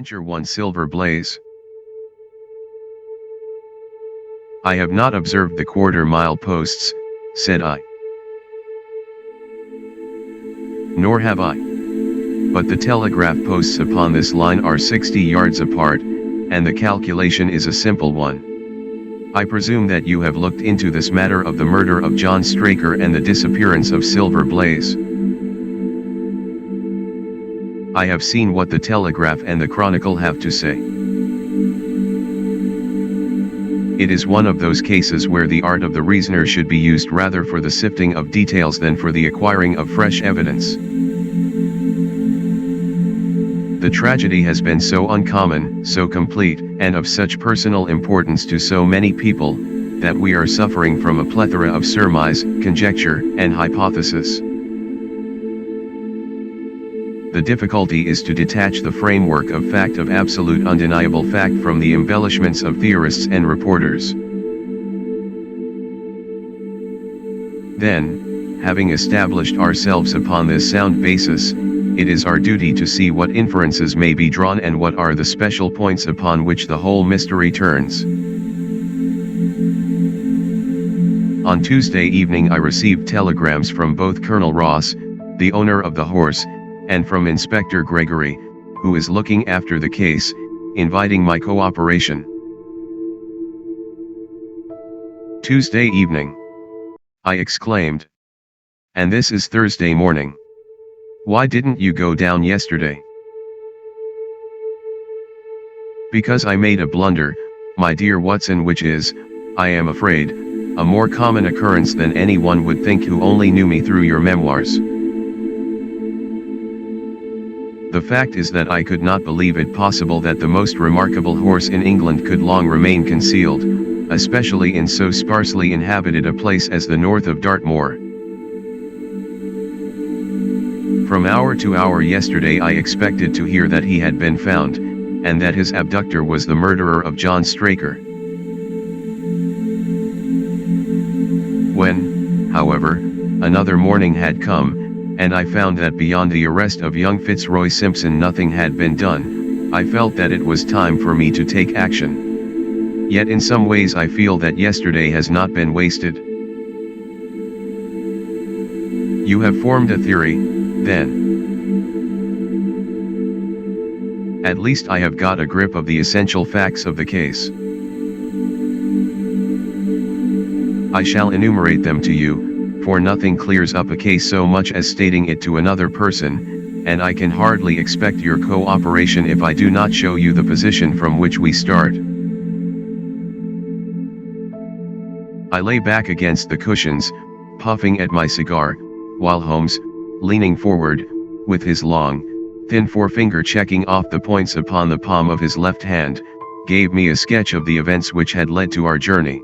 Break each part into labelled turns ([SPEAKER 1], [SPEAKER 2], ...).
[SPEAKER 1] Adventure 1 Silver Blaze. I have not observed the quarter-mile posts, said I. Nor have I. But the telegraph posts upon this line are 60 yards apart, and the calculation is a simple one. I presume that you have looked into this matter of the murder of John Straker and the disappearance of Silver Blaze. I have seen what the Telegraph and the Chronicle have to say. It is one of those cases where the art of the reasoner should be used rather for the sifting of details than for the acquiring of fresh evidence. The tragedy has been so uncommon, so complete, and of such personal importance to so many people, that we are suffering from a plethora of surmise, conjecture, and hypothesis. The difficulty is to detach the framework of fact of absolute undeniable fact from the embellishments of theorists and reporters. Then, having established ourselves upon this sound basis, it is our duty to see what inferences may be drawn and what are the special points upon which the whole mystery turns. On Tuesday evening I received telegrams from both Colonel Ross, the owner of the horse, and from Inspector Gregory, who is looking after the case, inviting my cooperation. Tuesday evening, I exclaimed. And this is Thursday morning. Why didn't you go down yesterday? Because I made a blunder, my dear Watson, which is, I am afraid, a more common occurrence than anyone would think who only knew me through your memoirs. The fact is that I could not believe it possible that the most remarkable horse in England could long remain concealed, especially in so sparsely inhabited a place as the north of Dartmoor. From hour to hour yesterday I expected to hear that he had been found, and that his abductor was the murderer of John Straker. When, however, another morning had come, and I found that beyond the arrest of young Fitzroy Simpson nothing had been done, I felt that it was time for me to take action. Yet in some ways I feel that yesterday has not been wasted. You have formed a theory, then. At least I have got a grip of the essential facts of the case. I shall enumerate them to you, for nothing clears up a case so much as stating it to another person, and I can hardly expect your cooperation if I do not show you the position from which we start. I lay back against the cushions, puffing at my cigar, while Holmes, leaning forward, with his long, thin forefinger checking off the points upon the palm of his left hand, gave me a sketch of the events which had led to our journey.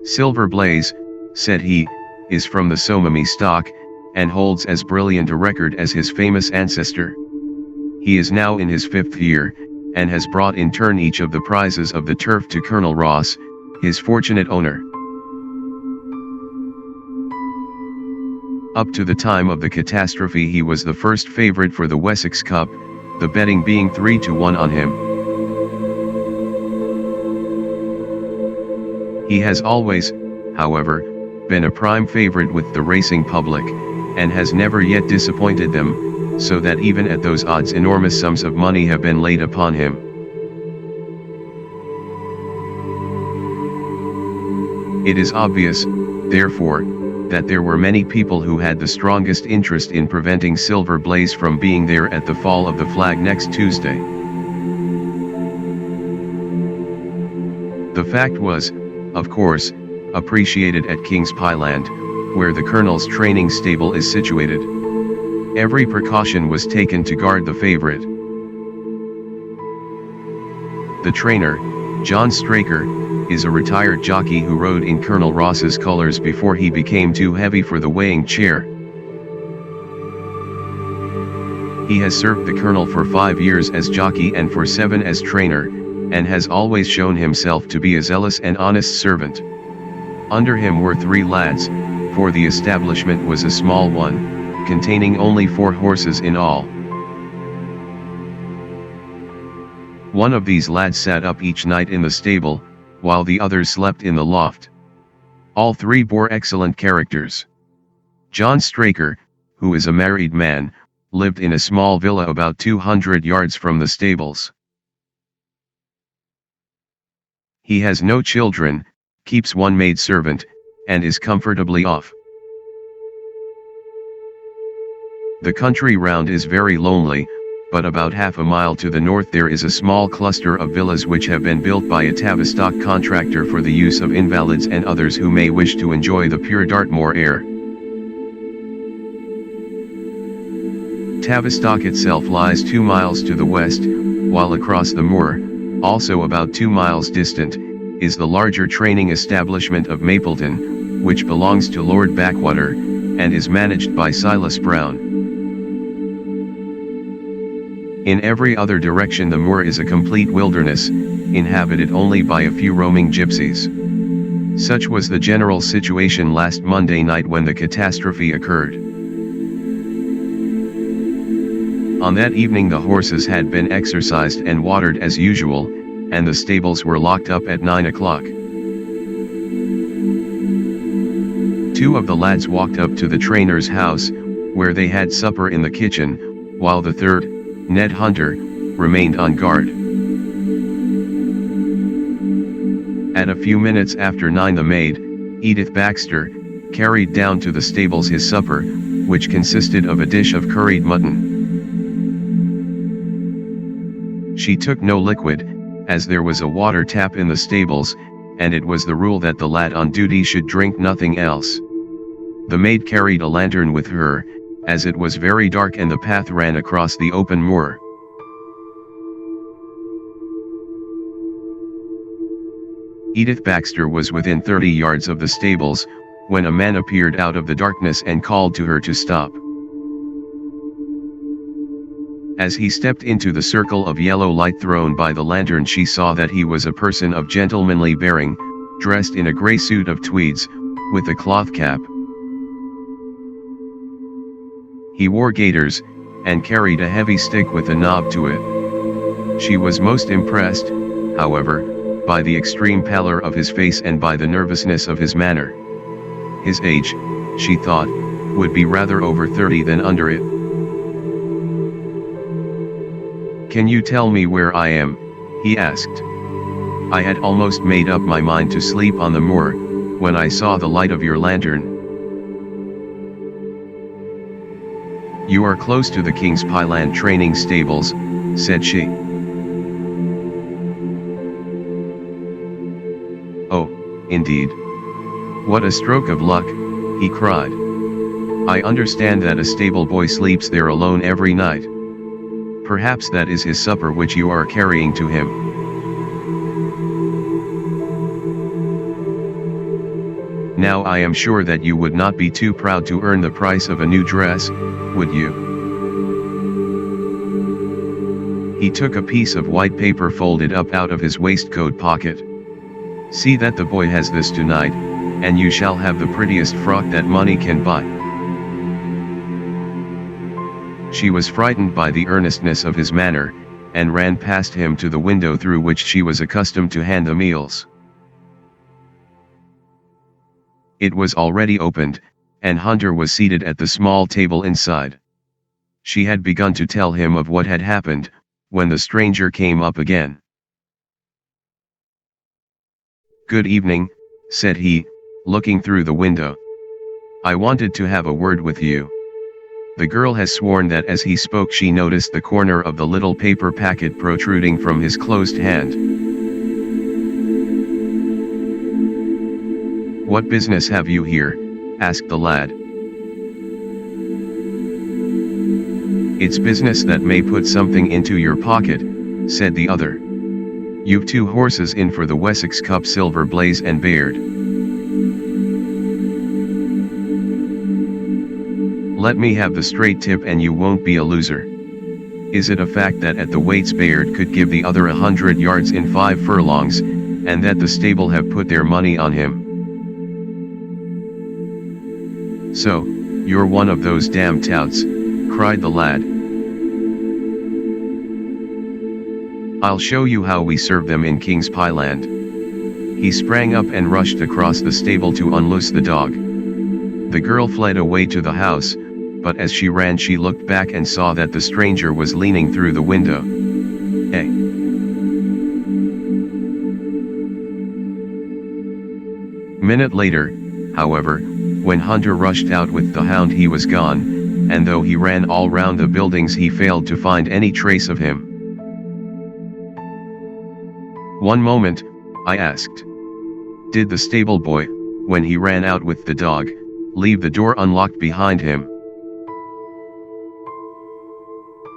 [SPEAKER 1] Silver Blaze, said he, is from the Somami stock, and holds as brilliant a record as his famous ancestor. He is now in his 5th year, and has brought in turn each of the prizes of the turf to Colonel Ross, his fortunate owner. Up to the time of the catastrophe he was the first favourite for the Wessex Cup, the betting being 3-1 on him. He has always, however, been a prime favorite with the racing public, and has never yet disappointed them, so that even at those odds enormous sums of money have been laid upon him. It is obvious, therefore, that there were many people who had the strongest interest in preventing Silver Blaze from being there at the fall of the flag next Tuesday. The fact was, of course, appreciated at King's Pyland, where the Colonel's training stable is situated. Every precaution was taken to guard the favorite. The trainer, John Straker, is a retired jockey who rode in Colonel Ross's colors before he became too heavy for the weighing chair. He has served the Colonel for 5 years as jockey and for 7 as trainer, and has always shown himself to be a zealous and honest servant. Under him were 3 lads, for the establishment was a small one, containing only 4 horses in all. One of these lads sat up each night in the stable, while the others slept in the loft. All three bore excellent characters. John Straker, who is a married man, lived in a small villa about 200 yards from the stables. He has no children, keeps one maidservant, and is comfortably off. The country round is very lonely, but about half a mile to the north there is a small cluster of villas which have been built by a Tavistock contractor for the use of invalids and others who may wish to enjoy the pure Dartmoor air. Tavistock itself lies 2 miles to the west, while across the moor, also about 2 miles distant, is the larger training establishment of Mapleton, which belongs to Lord Backwater, and is managed by Silas Brown. In every other direction the moor is a complete wilderness, inhabited only by a few roaming gypsies. Such was the general situation last Monday night when the catastrophe occurred. On that evening the horses had been exercised and watered as usual, and the stables were locked up at 9 o'clock. 2 of the lads walked up to the trainer's house, where they had supper in the kitchen, while the third, Ned Hunter, remained on guard. At a few minutes after 9 the maid, Edith Baxter, carried down to the stables his supper, which consisted of a dish of curried mutton. She took no liquid, as there was a water tap in the stables, and it was the rule that the lad on duty should drink nothing else. The maid carried a lantern with her, as it was very dark and the path ran across the open moor. Edith Baxter was within 30 yards of the stables, when a man appeared out of the darkness and called to her to stop. As he stepped into the circle of yellow light thrown by the lantern she saw that he was a person of gentlemanly bearing, dressed in a grey suit of tweeds, with a cloth cap. He wore gaiters, and carried a heavy stick with a knob to it. She was most impressed, however, by the extreme pallor of his face and by the nervousness of his manner. His age, she thought, would be rather over 30 than under it. "Can you tell me where I am?" he asked. "I had almost made up my mind to sleep on the moor, when I saw the light of your lantern." "You are close to the King's Pyland training stables," said she. "Oh, indeed. What a stroke of luck," he cried. "I understand that a stable boy sleeps there alone every night. Perhaps that is his supper which you are carrying to him." "Now I am sure that you would not be too proud to earn the price of a new dress, would you?" He took a piece of white paper folded up out of his waistcoat pocket. "See that the boy has this tonight, and you shall have the prettiest frock that money can buy." She was frightened by the earnestness of his manner, and ran past him to the window through which she was accustomed to hand the meals. It was already opened, and Hunter was seated at the small table inside. She had begun to tell him of what had happened, when the stranger came up again. "Good evening," said he, looking through the window. "I wanted to have a word with you." The girl has sworn that as he spoke she noticed the corner of the little paper packet protruding from his closed hand. "What business have you here?" asked the lad. "It's business that may put something into your pocket," said the other. "You've 2 horses in for the Wessex Cup, Silver Blaze and Bayard. Let me have the straight tip and you won't be a loser. Is it a fact that at the weights Bayard could give the other 100 yards in 5 furlongs, and that the stable have put their money on him?" "So, you're one of those damn touts," cried the lad. I'll show you how we serve them in King's Pyland. He sprang up and rushed across the stable to unloose the dog. The girl fled away to the house, but as she ran she looked back and saw that the stranger was leaning through the window. Minute later, however, when Hunter rushed out with the hound he was gone, and though he ran all round the buildings he failed to find any trace of him. One moment, I asked. Did the stable boy, when he ran out with the dog, leave the door unlocked behind him?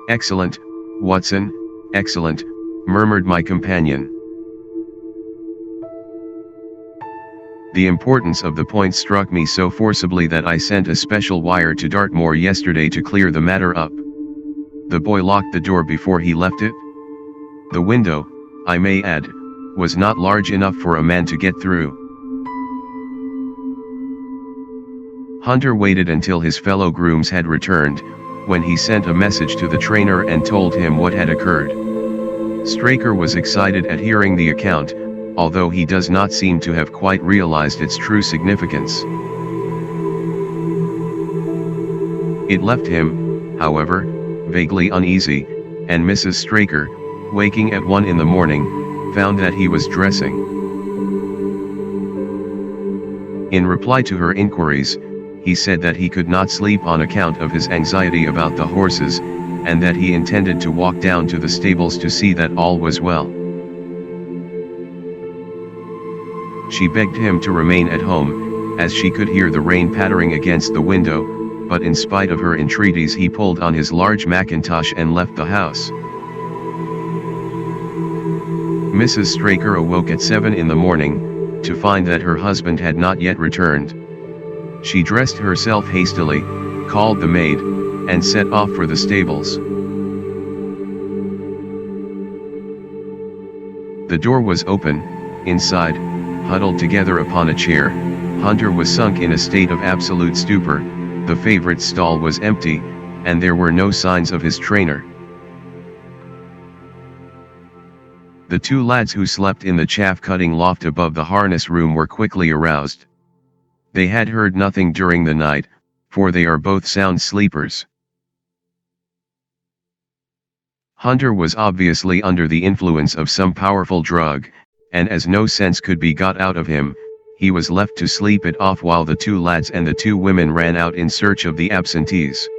[SPEAKER 1] Excellent, Watson, excellent, murmured my companion. The importance of the point struck me so forcibly that I sent a special wire to Dartmoor yesterday to clear the matter up. The boy locked the door before he left it. The window, I may add, was not large enough for a man to get through. Hunter waited until his fellow grooms had returned, when he sent a message to the trainer and told him what had occurred. Straker was excited at hearing the account, although he does not seem to have quite realized its true significance. It left him, however, vaguely uneasy, and Mrs. Straker, waking at 1 in the morning, found that he was dressing. In reply to her inquiries, he said that he could not sleep on account of his anxiety about the horses, and that he intended to walk down to the stables to see that all was well. She begged him to remain at home, as she could hear the rain pattering against the window, but in spite of her entreaties he pulled on his large mackintosh and left the house. Mrs. Straker awoke at 7 in the morning, to find that her husband had not yet returned. She dressed herself hastily, called the maid, and set off for the stables. The door was open. Inside, huddled together upon a chair, Hunter was sunk in a state of absolute stupor. The favorite stall was empty, and there were no signs of his trainer. The two lads who slept in the chaff-cutting loft above the harness room were quickly aroused. They had heard nothing during the night, for they are both sound sleepers. Hunter was obviously under the influence of some powerful drug, and as no sense could be got out of him, he was left to sleep it off while the two lads and the two women ran out in search of the absentees.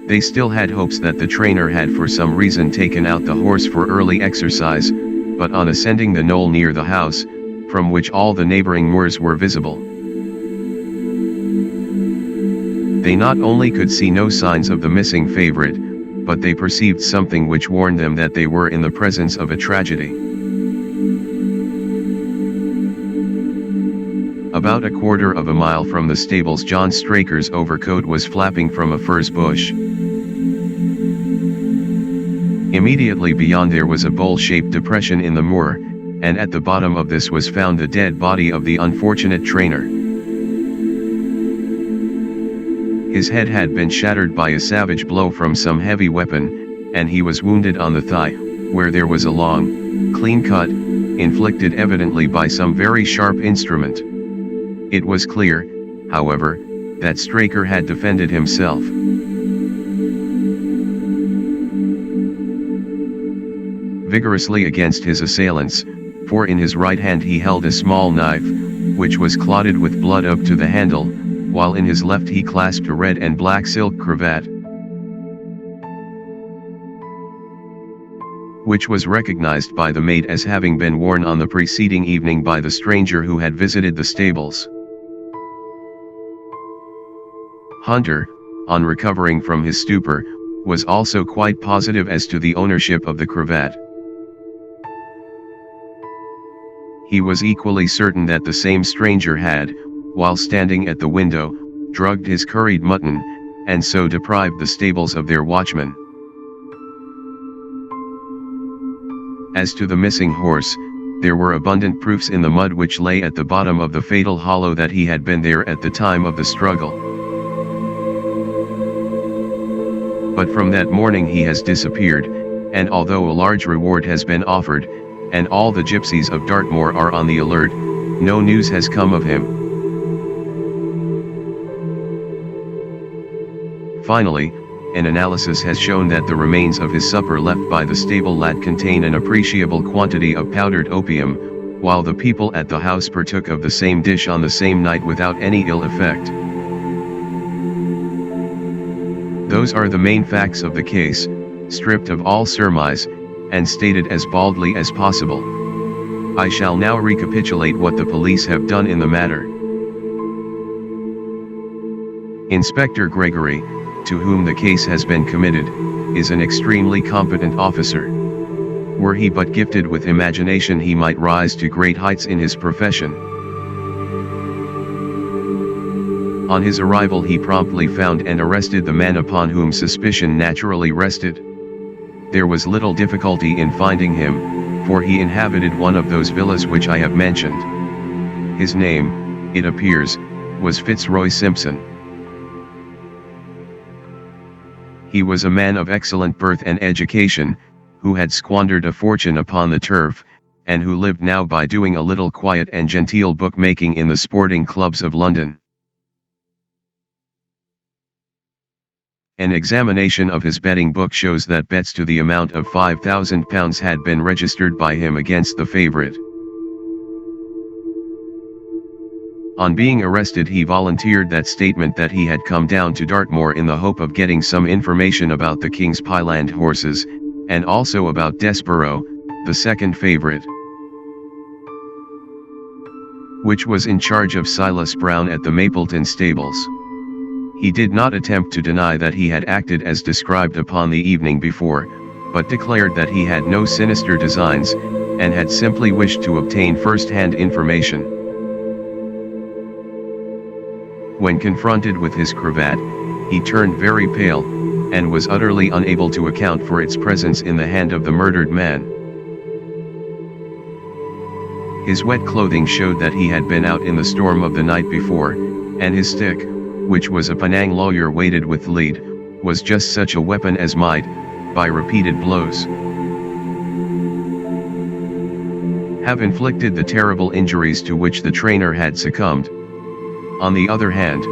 [SPEAKER 1] They still had hopes that the trainer had for some reason taken out the horse for early exercise, but on ascending the knoll near the house, from which all the neighboring moors were visible, they not only could see no signs of the missing favorite, but they perceived something which warned them that they were in the presence of a tragedy. About a quarter of a mile from the stables John Straker's overcoat was flapping from a furze bush. Immediately beyond there was a bowl-shaped depression in the moor, and at the bottom of this was found the dead body of the unfortunate trainer. His head had been shattered by a savage blow from some heavy weapon, and he was wounded on the thigh, where there was a long, clean cut, inflicted evidently by some very sharp instrument. It was clear, however, that Straker had defended himself. Vigorously against his assailants, for in his right hand he held a small knife, which was clotted with blood up to the handle, while in his left he clasped a red and black silk cravat, which was recognized by the maid as having been worn on the preceding evening by the stranger who had visited the stables. Hunter, on recovering from his stupor, was also quite positive as to the ownership of the cravat. He was equally certain that the same stranger had, while standing at the window, drugged his curried mutton, and so deprived the stables of their watchman. As to the missing horse, there were abundant proofs in the mud which lay at the bottom of the fatal hollow that he had been there at the time of the struggle. but from that morning he has disappeared, and although a large reward has been offered, and all the gypsies of Dartmoor are on the alert, no news has come of him. Finally, an analysis has shown that the remains of his supper left by the stable lad contain an appreciable quantity of powdered opium, while the people at the house partook of the same dish on the same night without any ill effect. Those are the main facts of the case, stripped of all surmise, and stated as baldly as possible. I shall now recapitulate what the police have done in the matter. Inspector Gregory, to whom the case has been committed, is an extremely competent officer. Were he but gifted with imagination, he might rise to great heights in his profession. On his arrival he promptly found and arrested the man upon whom suspicion naturally rested. There was little difficulty in finding him, for he inhabited one of those villas which I have mentioned. His name, it appears, was Fitzroy Simpson. He was a man of excellent birth and education, who had squandered a fortune upon the turf, and who lived now by doing a little quiet and genteel bookmaking in the sporting clubs of London. An examination of his betting book shows that bets to the amount of £5,000 had been registered by him against the favourite. On being arrested he volunteered that statement that he had come down to Dartmoor in the hope of getting some information about the King's Pyland horses, and also about Desborough, the second favourite, which was in charge of Silas Brown at the Mapleton stables. He did not attempt to deny that he had acted as described upon the evening before, but declared that he had no sinister designs, and had simply wished to obtain first-hand information. When confronted with his cravat, he turned very pale, and was utterly unable to account for its presence in the hand of the murdered man. His wet clothing showed that he had been out in the storm of the night before, and his stick, which was a Penang lawyer weighted with lead, was just such a weapon as might, by repeated blows, have inflicted the terrible injuries to which the trainer had succumbed. On the other hand,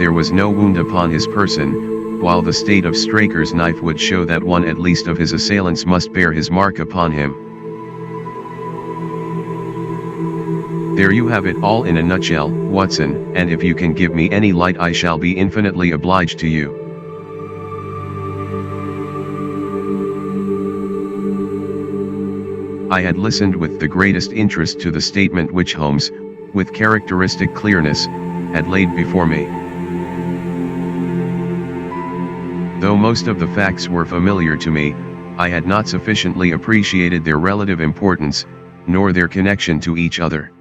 [SPEAKER 1] there was no wound upon his person, while the state of Straker's knife would show that one at least of his assailants must bear his mark upon him. There you have it all in a nutshell, Watson, and if you can give me any light I shall be infinitely obliged to you. I had listened with the greatest interest to the statement which Holmes, with characteristic clearness, had laid before me. Though most of the facts were familiar to me, I had not sufficiently appreciated their relative importance, nor their connection to each other.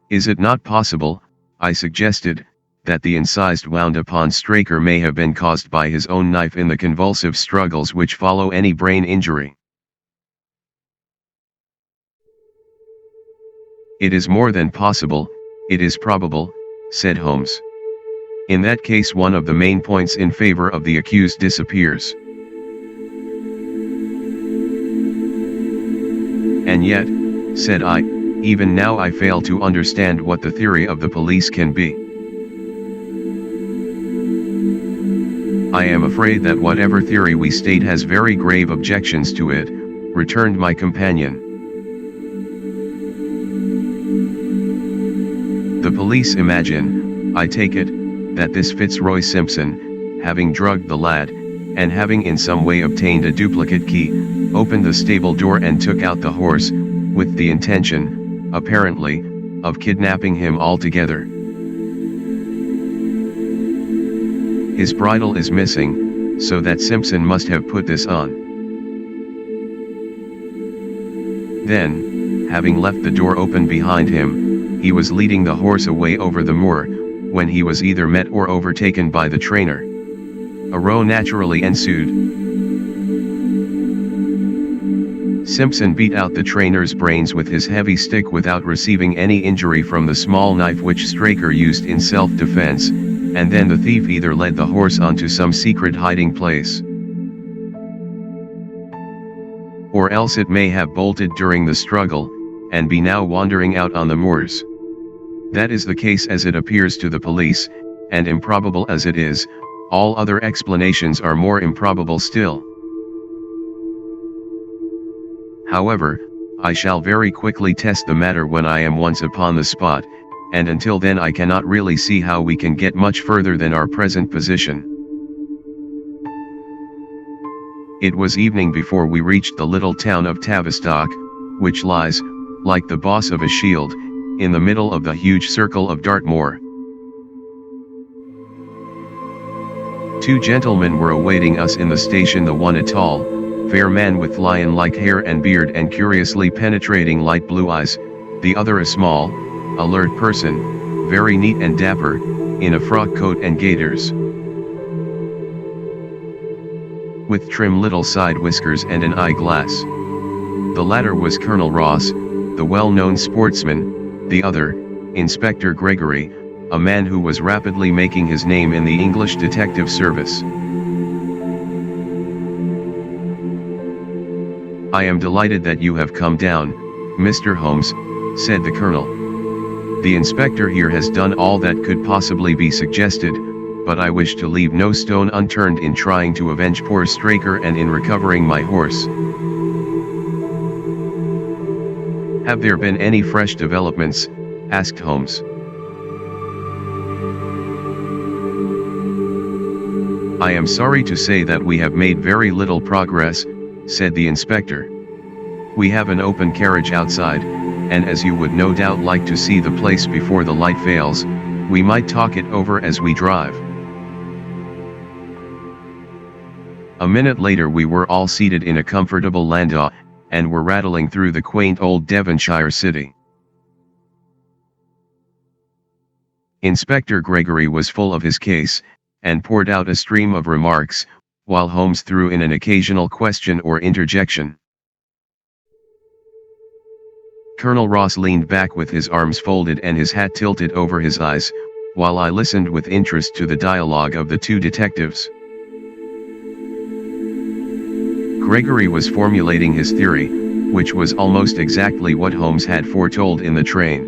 [SPEAKER 1] Is it not possible, I suggested, that the incised wound upon Straker may have been caused by his own knife in the convulsive struggles which follow any brain injury? It is more than possible, it is probable, said Holmes. In that case one of the main points in favor of the accused disappears. And yet, said I, even now I fail to understand what the theory of the police can be. I am afraid that whatever theory we state has very grave objections to it, returned my companion. The police imagine, I take it, that this Fitzroy Simpson, having drugged the lad, and having in some way obtained a duplicate key, opened the stable door and took out the horse, with the intention, apparently, of kidnapping him altogether. His bridle is missing, so that Simpson must have put this on. Then, having left the door open behind him, he was leading the horse away over the moor, when he was either met or overtaken by the trainer. A row naturally ensued. Simpson beat out the trainer's brains with his heavy stick without receiving any injury from the small knife which Straker used in self-defense, and then the thief either led the horse onto some secret hiding place, or else it may have bolted during the struggle, and be now wandering out on the moors. That is the case as it appears to the police, and improbable as it is, all other explanations are more improbable still. However, I shall very quickly test the matter when I am once upon the spot, and until then I cannot really see how we can get much further than our present position. It was evening before we reached the little town of Tavistock, which lies, like the boss of a shield, in the middle of the huge circle of Dartmoor. Two gentlemen were awaiting us in the station, the one a tall, fair man with lion-like hair and beard and curiously penetrating light blue eyes, the other a small, alert person, very neat and dapper, in a frock coat and gaiters, with trim little side whiskers and an eyeglass. The latter was Colonel Ross, the well-known sportsman, the other, Inspector Gregory, a man who was rapidly making his name in the English detective service. "I am delighted that you have come down, Mr. Holmes," said the Colonel. "The inspector here has done all that could possibly be suggested, but I wish to leave no stone unturned in trying to avenge poor Straker and in recovering my horse." "Have there been any fresh developments?" asked Holmes. "I am sorry to say that we have made very little progress," said the inspector. "We have an open carriage outside, and as you would no doubt like to see the place before the light fails, we might talk it over as we drive." A minute later we were all seated in a comfortable landau, and were rattling through the quaint old Devonshire city. Inspector Gregory was full of his case, and poured out a stream of remarks, while Holmes threw in an occasional question or interjection. Colonel Ross leaned back with his arms folded and his hat tilted over his eyes, while I listened with interest to the dialogue of the two detectives. Gregory was formulating his theory, which was almost exactly what Holmes had foretold in the train.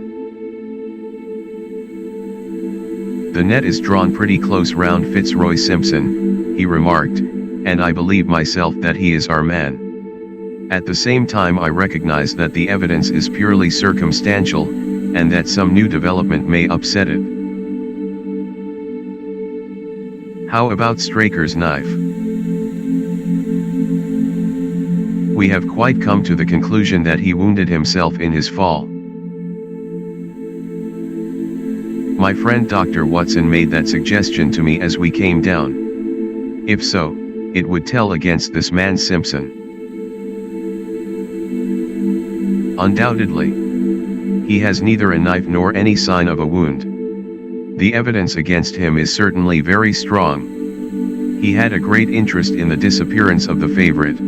[SPEAKER 1] "The net is drawn pretty close round Fitzroy Simpson," he remarked, "and I believe myself that he is our man. At the same time I recognize that the evidence is purely circumstantial, and that some new development may upset it. How about Straker's knife? We have quite come to the conclusion that he wounded himself in his fall. My friend Dr. Watson made that suggestion to me as we came down. If so, it would tell against this man Simpson. Undoubtedly. He has neither a knife nor any sign of a wound. The evidence against him is certainly very strong. He had a great interest in the disappearance of the favorite.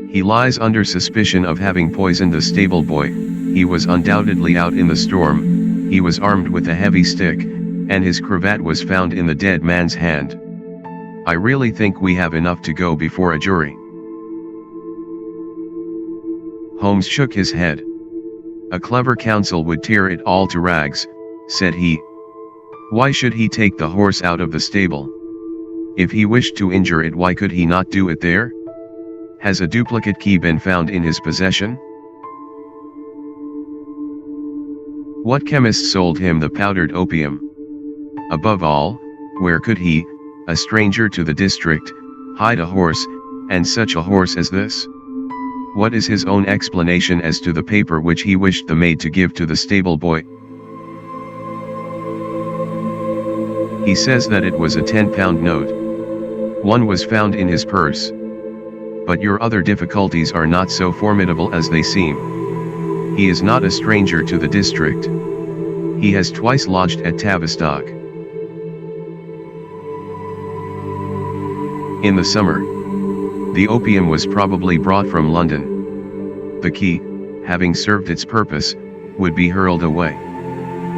[SPEAKER 1] He lies under suspicion of having poisoned the stable boy. He was undoubtedly out in the storm, he was armed with a heavy stick, and his cravat was found in the dead man's hand. I really think we have enough to go before a jury." Holmes shook his head. "A clever counsel would tear it all to rags," said he. "Why should he take the horse out of the stable? If he wished to injure it, why could he not do it there? Has a duplicate key been found in his possession? What chemist sold him the powdered opium? Above all, where could he, a stranger to the district, hide a horse, and such a horse as this? What is his own explanation as to the paper which he wished the maid to give to the stable boy? He says that it was a £10 note. One was found in his purse. But your other difficulties are not so formidable as they seem. He is not a stranger to the district. He has twice lodged at Tavistock. In the summer, the opium was probably brought from London. The key, having served its purpose, would be hurled away.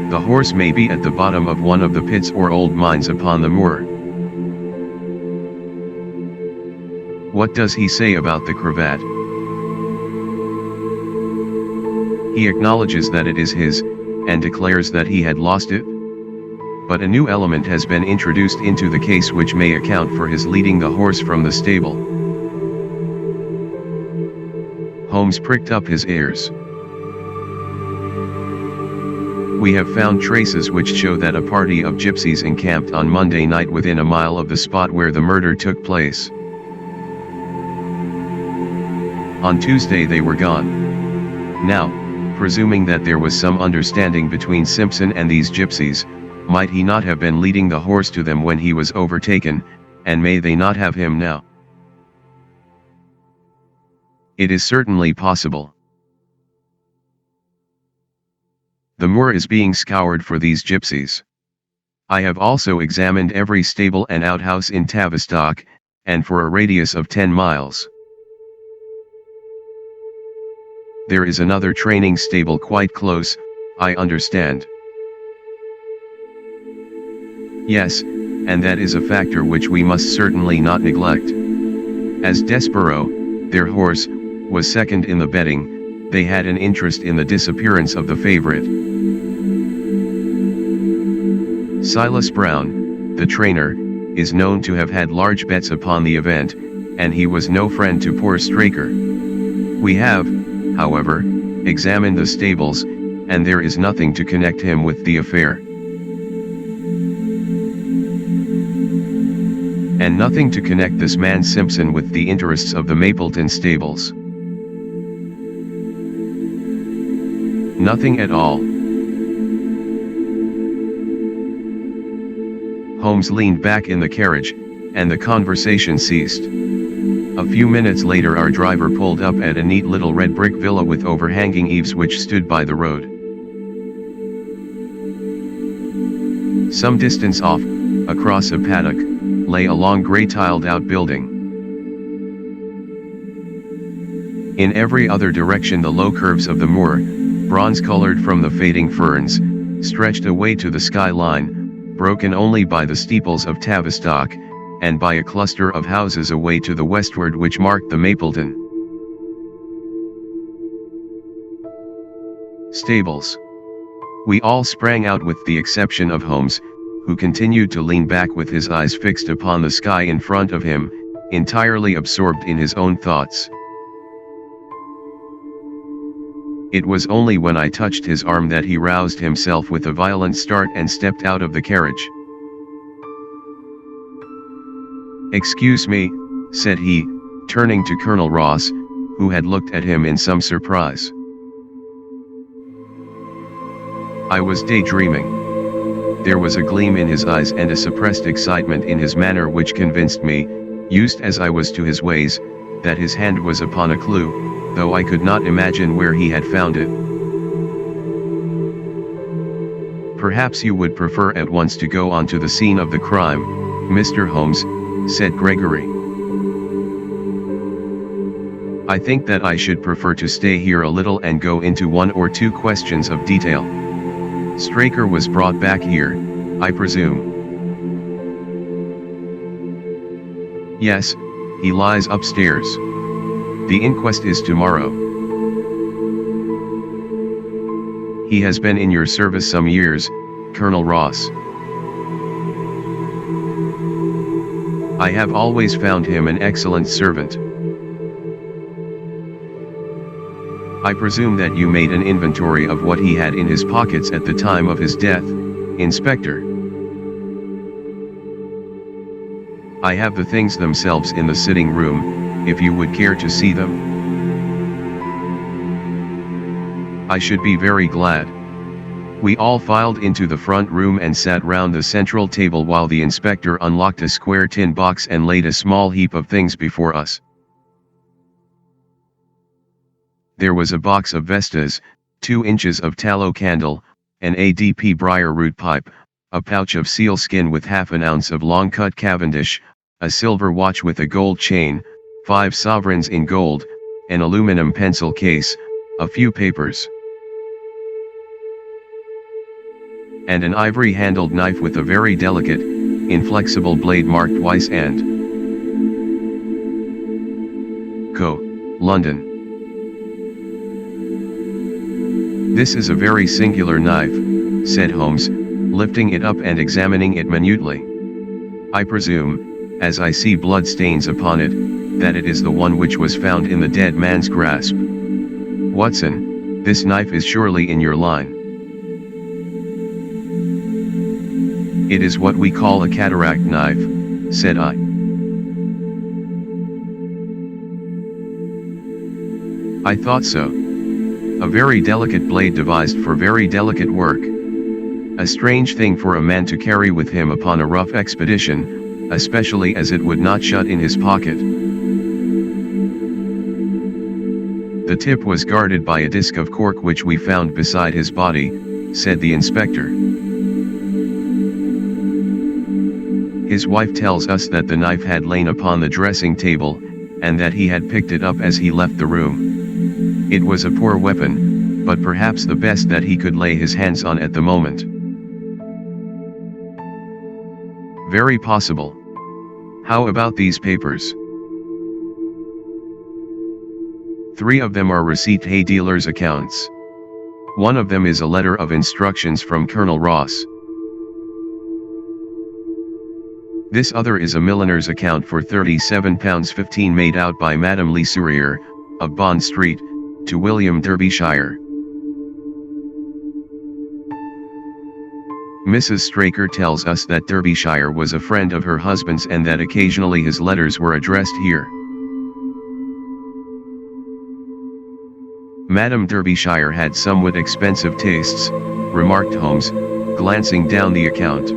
[SPEAKER 1] The horse may be at the bottom of one of the pits or old mines upon the moor. What does he say about the cravat? He acknowledges that it is his, and declares that he had lost it. But a new element has been introduced into the case which may account for his leading the horse from the stable. Holmes pricked up his ears. We have found traces which show that a party of gypsies encamped on Monday night within a mile of the spot where the murder took place. On Tuesday they were gone. Now, presuming that there was some understanding between Simpson and these gypsies, might he not have been leading the horse to them when he was overtaken, and may they not have him now? It is certainly possible. The moor is being scoured for these gypsies. I have also examined every stable and outhouse in Tavistock, and for a radius of 10 miles. There is another training stable quite close, I understand. Yes, and that is a factor which we must certainly not neglect. As Desborough, their horse, was second in the betting, they had an interest in the disappearance of the favorite. Silas Brown, the trainer, is known to have had large bets upon the event, and he was no friend to poor Straker. We have, however, examined the stables, and there is nothing to connect him with the affair. And nothing to connect this man Simpson with the interests of the Mapleton stables. Nothing at all. Holmes leaned back in the carriage, and the conversation ceased. A few minutes later our driver pulled up at a neat little red brick villa with overhanging eaves which stood by the road. Some distance off, across a paddock, lay a long grey tiled-out building. In every other direction the low curves of the moor, bronze-coloured from the fading ferns, stretched away to the sky line, broken only by the steeples of Tavistock, and by a cluster of houses away to the westward which marked the Mapleton stables. We all sprang out with the exception of Holmes, who continued to lean back with his eyes fixed upon the sky in front of him, entirely absorbed in his own thoughts. It was only when I touched his arm that he roused himself with a violent start and stepped out of the carriage. "Excuse me," said he, turning to Colonel Ross, who had looked at him in some surprise. I was daydreaming. There was a gleam in his eyes and a suppressed excitement in his manner which convinced me, used as I was to his ways, that his hand was upon a clue, though I could not imagine where he had found it. "Perhaps you would prefer at once to go on to the scene of the crime, Mr. Holmes," said Gregory. "I think that I should prefer to stay here a little and go into one or two questions of detail. Straker was brought back here, I presume?" "Yes, he lies upstairs. The inquest is tomorrow." "He has been in your service some years, Colonel Ross." "I have always found him an excellent servant." "I presume that you made an inventory of what he had in his pockets at the time of his death, Inspector?" "I have the things themselves in the sitting room, if you would care to see them." "I should be very glad." We all filed into the front room and sat round the central table while the inspector unlocked a square tin box and laid a small heap of things before us. There was a box of Vestas, 2 inches of tallow candle, an ADP briar root pipe, a pouch of sealskin with half an ounce of long-cut Cavendish, a silver watch with a gold chain, 5 sovereigns in gold, an aluminum pencil case, a few papers. and an ivory-handled knife with a very delicate, inflexible blade marked Weiss and Co., London. "This is a very singular knife," said Holmes, lifting it up and examining it minutely. "I presume, as I see blood stains upon it, that it is the one which was found in the dead man's grasp. Watson, this knife is surely in your line." "It is what we call a cataract knife," said I. "I thought so. A very delicate blade devised for very delicate work. A strange thing for a man to carry with him upon a rough expedition, especially as it would not shut in his pocket." "The tip was guarded by a disc of cork which we found beside his body," said the inspector. "His wife tells us that the knife had lain upon the dressing table, and that he had picked it up as he left the room. It was a poor weapon, but perhaps the best that he could lay his hands on at the moment." "Very possible. How about these papers?" "3 of them are receipt hay dealers' accounts. One of them is a letter of instructions from Colonel Ross. This other is a milliner's account for £37.15 made out by Madame Lesueur, of Bond Street, to William Derbyshire. Mrs. Straker tells us that Derbyshire was a friend of her husband's and that occasionally his letters were addressed here." "Madame Derbyshire had somewhat expensive tastes," remarked Holmes, glancing down the account.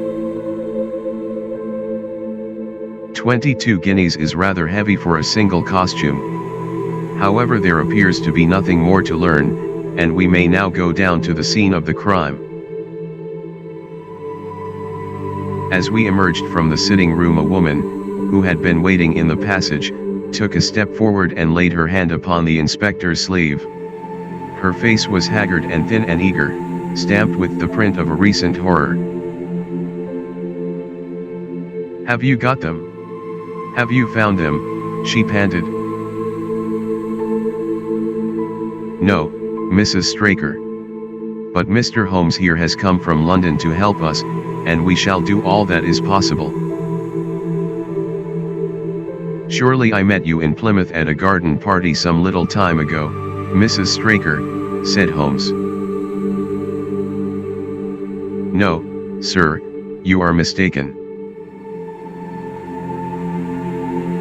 [SPEAKER 1] 22 guineas is rather heavy for a single costume. However, there appears to be nothing more to learn, and we may now go down to the scene of the crime." As we emerged from the sitting room, a woman, who had been waiting in the passage, took a step forward and laid her hand upon the inspector's sleeve. Her face was haggard and thin and eager, stamped with the print of a recent horror. "Have you got them? Have you found them?" she panted. "No, Mrs. Straker. But Mr. Holmes here has come from London to help us, and we shall do all that is possible." "Surely I met you in Plymouth at a garden party some little time ago, Mrs. Straker," said Holmes. "No, sir, you are mistaken."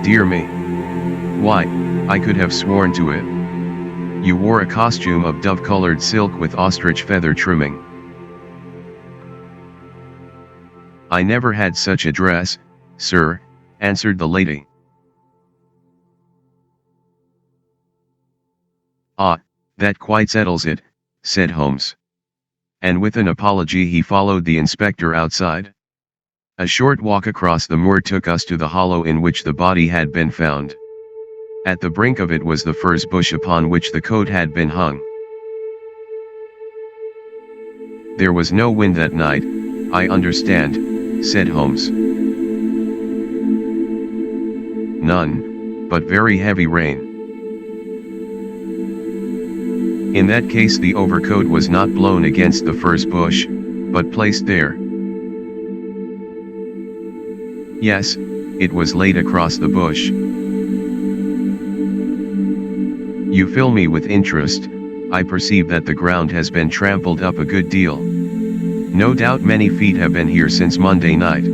[SPEAKER 1] "Dear me. Why, I could have sworn to it. You wore a costume of dove-colored silk with ostrich feather trimming." "I never had such a dress, sir," answered the lady. "Ah, that quite settles it," said Holmes. And with an apology he followed the inspector outside. A short walk across the moor took us to the hollow in which the body had been found. At the brink of it was the furze bush upon which the coat had been hung. "There was no wind that night, I understand," said Holmes. "None, but very heavy rain." "In that case the overcoat was not blown against the furze bush, but placed there." "Yes, it was laid across the bush." "You fill me with interest. I perceive that the ground has been trampled up a good deal. No doubt many feet have been here since Monday night."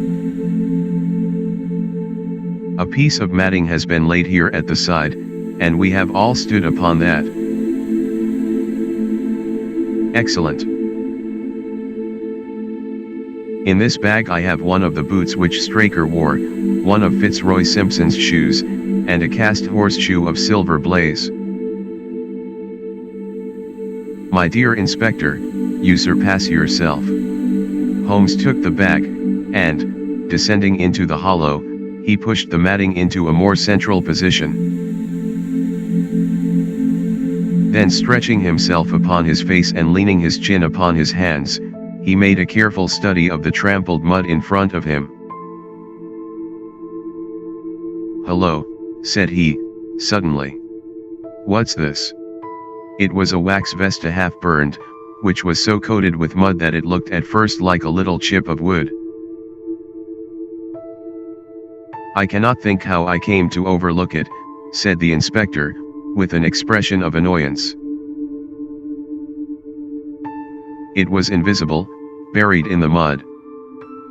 [SPEAKER 1] "A piece of matting has been laid here at the side, and we have all stood upon that." "Excellent. In this bag I have one of the boots which Straker wore, one of Fitzroy Simpson's shoes, and a cast horseshoe of silver blaze." "My dear inspector, you surpass yourself." Holmes took the bag, and, descending into the hollow, he pushed the matting into a more central position. Then stretching himself upon his face and leaning his chin upon his hands, He made a careful study of the trampled mud in front of him. "Hello," said he, suddenly. "What's this?" It was a wax vesta half burned, which was so coated with mud that it looked at first like a little chip of wood. "I cannot think how I came to overlook it," said the inspector, with an expression of annoyance. "It was invisible, buried in the mud.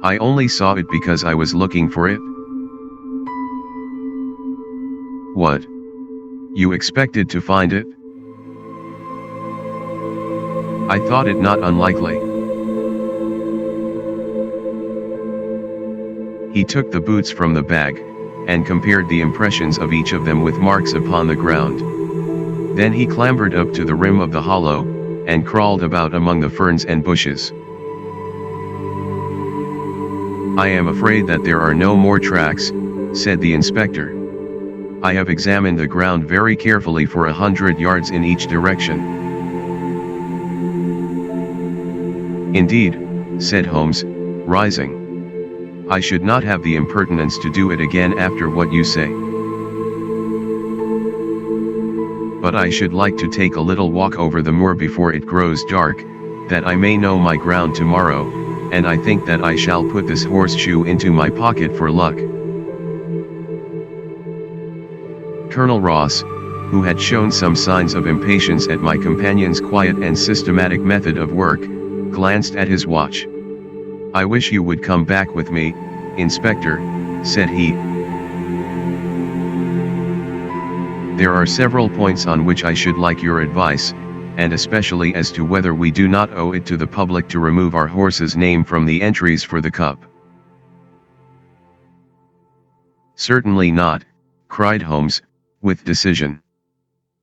[SPEAKER 1] I only saw it because I was looking for it." "What? You expected to find it?" "I thought it not unlikely." He took the boots from the bag, and compared the impressions of each of them with marks upon the ground. Then he clambered up to the rim of the hollow, and crawled about among the ferns and bushes. "I am afraid that there are no more tracks," said the inspector. "I have examined the ground very carefully for 100 yards in each direction." "Indeed," said Holmes, rising. "I should not have the impertinence to do it again after what you say. But I should like to take a little walk over the moor before it grows dark, that I may know my ground tomorrow, and I think that I shall put this horseshoe into my pocket for luck." Colonel Ross, who had shown some signs of impatience at my companion's quiet and systematic method of work, glanced at his watch. "I wish you would come back with me, Inspector," said he. "There are several points on which I should like your advice, and especially as to whether we do not owe it to the public to remove our horse's name from the entries for the cup." "Certainly not," cried Holmes, with decision.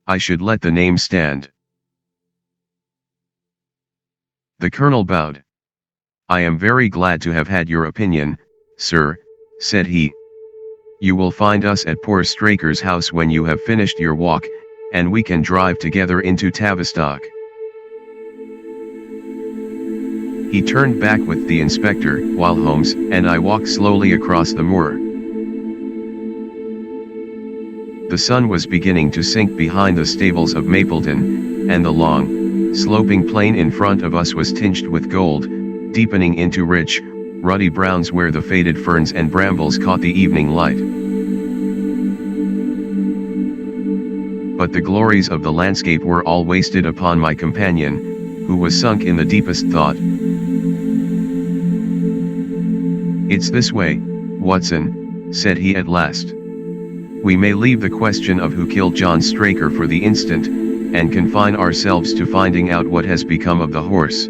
[SPEAKER 1] "I should let the name stand." The colonel bowed. "I am very glad to have had your opinion, sir," said he. "You will find us at poor Straker's house when you have finished your walk, and we can drive together into Tavistock." He turned back with the inspector, while Holmes and I walked slowly across the moor. The sun was beginning to sink behind the stables of Mapleton, and the long, sloping plain in front of us was tinged with gold, deepening into rich, ruddy browns where the faded ferns and brambles caught the evening light. But the glories of the landscape were all wasted upon my companion, who was sunk in the deepest thought. "It's this way, Watson," said he at last. "We may leave the question of who killed John Straker for the instant, and confine ourselves to finding out what has become of the horse.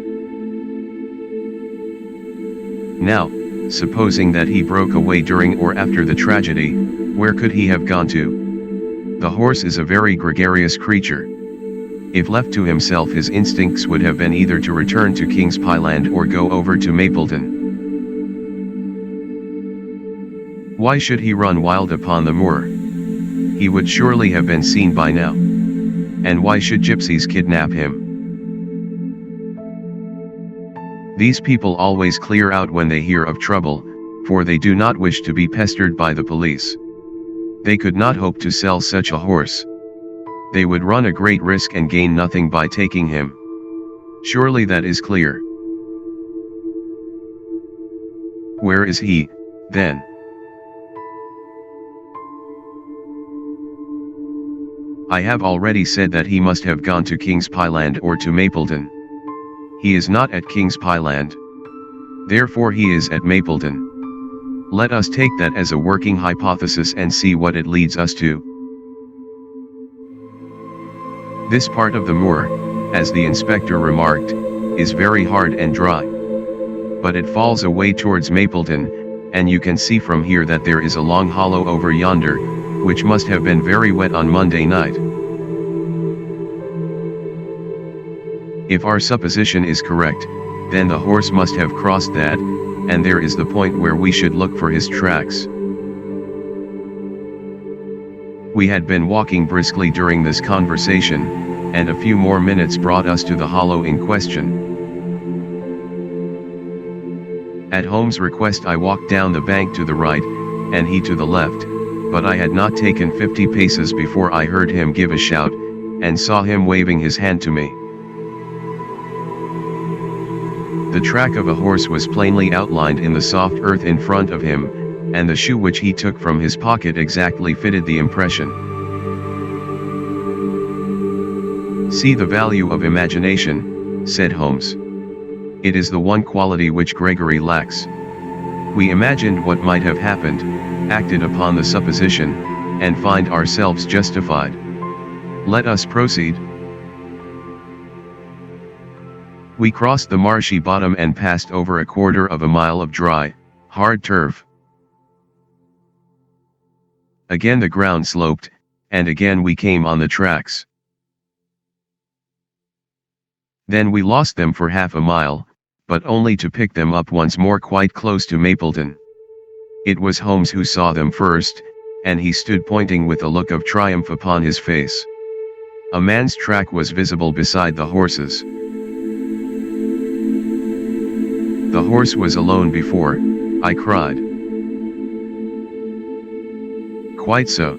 [SPEAKER 1] Now, supposing that he broke away during or after the tragedy, where could he have gone to? The horse is a very gregarious creature. If left to himself, his instincts would have been either to return to King's Pyland or go over to Mapleton. Why should he run wild upon the moor? He would surely have been seen by now. And why should gypsies kidnap him? These people always clear out when they hear of trouble, for they do not wish to be pestered by the police. They could not hope to sell such a horse. They would run a great risk and gain nothing by taking him. Surely that is clear. Where is he, then? I have already said that he must have gone to King's Pyland or to Mapleton. He is not at King's Pyland. Therefore he is at Mapleton. Let us take that as a working hypothesis and see what it leads us to. This part of the moor, as the inspector remarked, is very hard and dry. But it falls away towards Mapleton, and you can see from here that there is a long hollow over yonder, which must have been very wet on Monday night. If our supposition is correct, then the horse must have crossed that, and there is the point where we should look for his tracks. We had been walking briskly during this conversation, and a few more minutes brought us to the hollow in question. At Holmes' request I walked down the bank to the right, and he to the left, but I had not taken 50 paces before I heard him give a shout, and saw him waving his hand to me. The track of a horse was plainly outlined in the soft earth in front of him, and the shoe which he took from his pocket exactly fitted the impression. "See the value of imagination," said Holmes. "It is the one quality which Gregory lacks. We imagined what might have happened, acted upon the supposition, and find ourselves justified. Let us proceed." We crossed the marshy bottom and passed over a quarter of a mile of dry, hard turf. Again the ground sloped, and again we came on the tracks. Then we lost them for half a mile, but only to pick them up once more quite close to Mapleton. It was Holmes who saw them first, and he stood pointing with a look of triumph upon his face. A man's track was visible beside the horses. "The horse was alone before," I cried. "Quite so.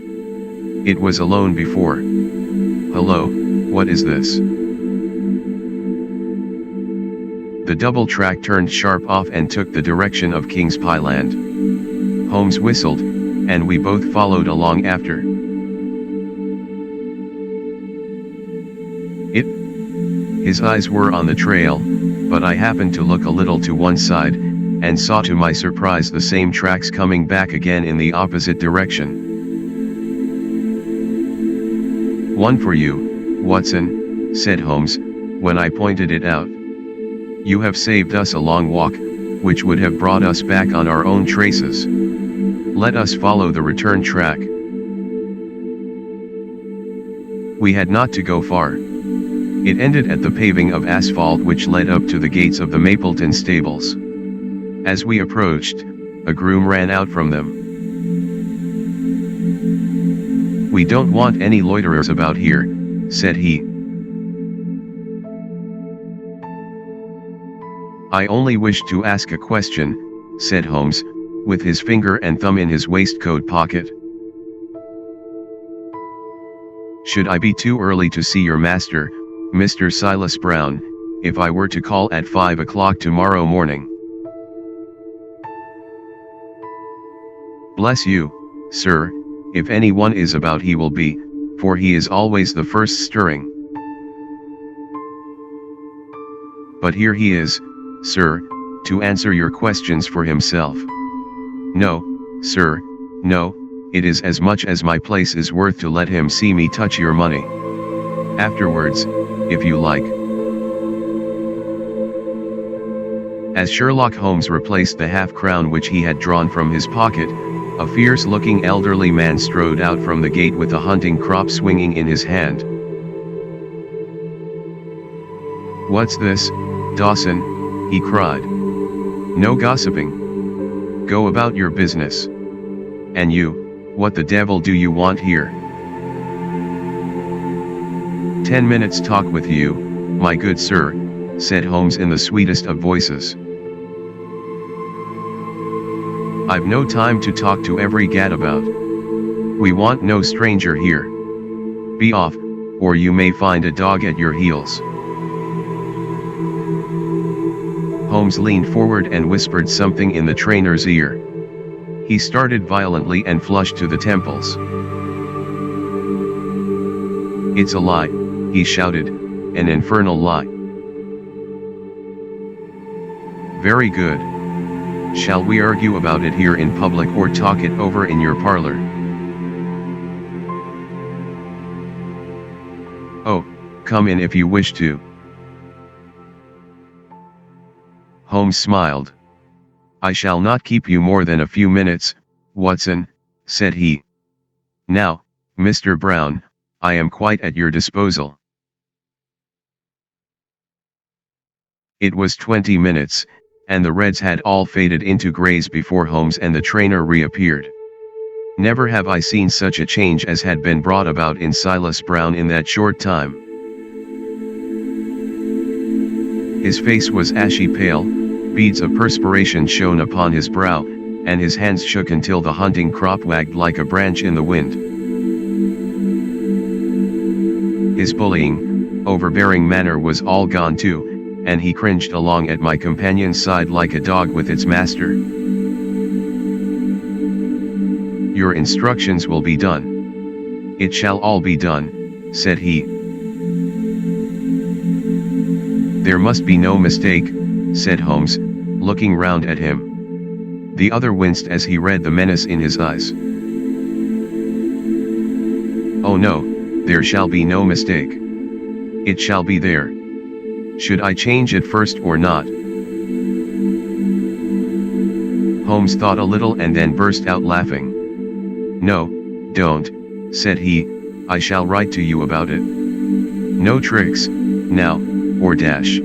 [SPEAKER 1] It was alone before. Hello, what is this?" The double track turned sharp off and took the direction of King's Pyland. Holmes whistled, and we both followed along after. His eyes were on the trail, but I happened to look a little to one side, and saw to my surprise the same tracks coming back again in the opposite direction. "One for you, Watson," said Holmes, when I pointed it out. "You have saved us a long walk, which would have brought us back on our own traces. Let us follow the return track." We had not to go far. It ended at the paving of asphalt which led up to the gates of the Mapleton stables. As we approached, a groom ran out from them. "We don't want any loiterers about here," said he. "I only wish to ask a question," said Holmes, with his finger and thumb in his waistcoat pocket. "Should I be too early to see your master, Mr. Silas Brown, if I were to call at 5 o'clock tomorrow morning?" "Bless you, sir, if anyone is about he will be, for he is always the first stirring. But here he is, sir, to answer your questions for himself." "No, sir, no, it is as much as my place is worth to let him see me touch your money. Afterwards, if you like." As Sherlock Holmes replaced the half-crown which he had drawn from his pocket, a fierce-looking elderly man strode out from the gate with a hunting crop swinging in his hand. "What's this, Dawson?" he cried. "No gossiping. Go about your business. And you, what the devil do you want here?" "10 minutes talk with you, my good sir," said Holmes in the sweetest of voices. "I've no time to talk to every gadabout. We want no stranger here. Be off, or you may find a dog at your heels." Holmes leaned forward and whispered something in the trainer's ear. He started violently and flushed to the temples. "It's a lie," he shouted, "an infernal lie." "Very good. Shall we argue about it here in public or talk it over in your parlor?" "Oh, come in if you wish to." Holmes smiled. "I shall not keep you more than a few minutes, Watson," said he. "Now, Mr. Brown, I am quite at your disposal." It was 20 minutes, and the reds had all faded into greys before Holmes and the trainer reappeared. Never have I seen such a change as had been brought about in Silas Brown in that short time. His face was ashy pale, Beads of perspiration shone upon his brow, and his hands shook until the hunting crop wagged like a branch in the wind. His bullying, overbearing manner was all gone too, and he cringed along at my companion's side like a dog with its master. "Your instructions will be done. It shall all be done," said he. "There must be no mistake," said Holmes, looking round at him. The other winced as he read the menace in his eyes. "Oh no, there shall be no mistake. It shall be there. Should I change it first or not?" Holmes thought a little and then burst out laughing. "No, don't," said he, "I shall write to you about it. No tricks, now, or dash.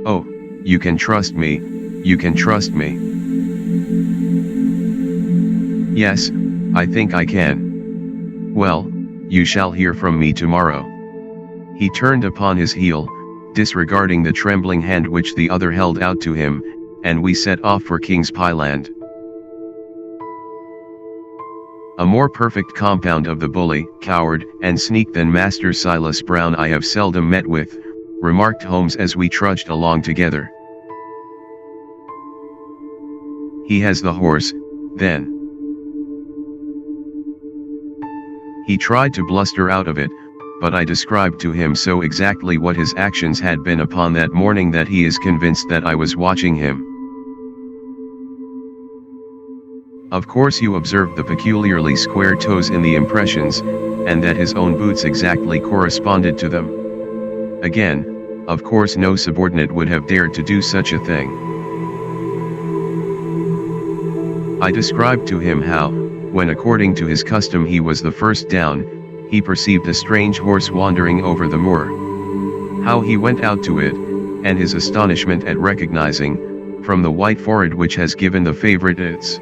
[SPEAKER 1] Oh, you can trust me, you can trust me." "Yes, I think I can. Well, you shall hear from me tomorrow." He turned upon his heel, disregarding the trembling hand which the other held out to him, and we set off for King's Pyland. A more perfect compound of the bully, coward, and sneak than Master Silas Brown I have seldom met with, remarked Holmes as we trudged along together. "He has the horse, then." He tried to bluster out of it, but I described to him so exactly what his actions had been upon that morning that he is convinced that I was watching him. Of course you observed the peculiarly square toes in the impressions, and that his own boots exactly corresponded to them. Again, of course no subordinate would have dared to do such a thing. I described to him how, when according to his custom he was the first down, he perceived a strange horse wandering over the moor. How he went out to it, and his astonishment at recognizing, from the white forehead which has given the favorite its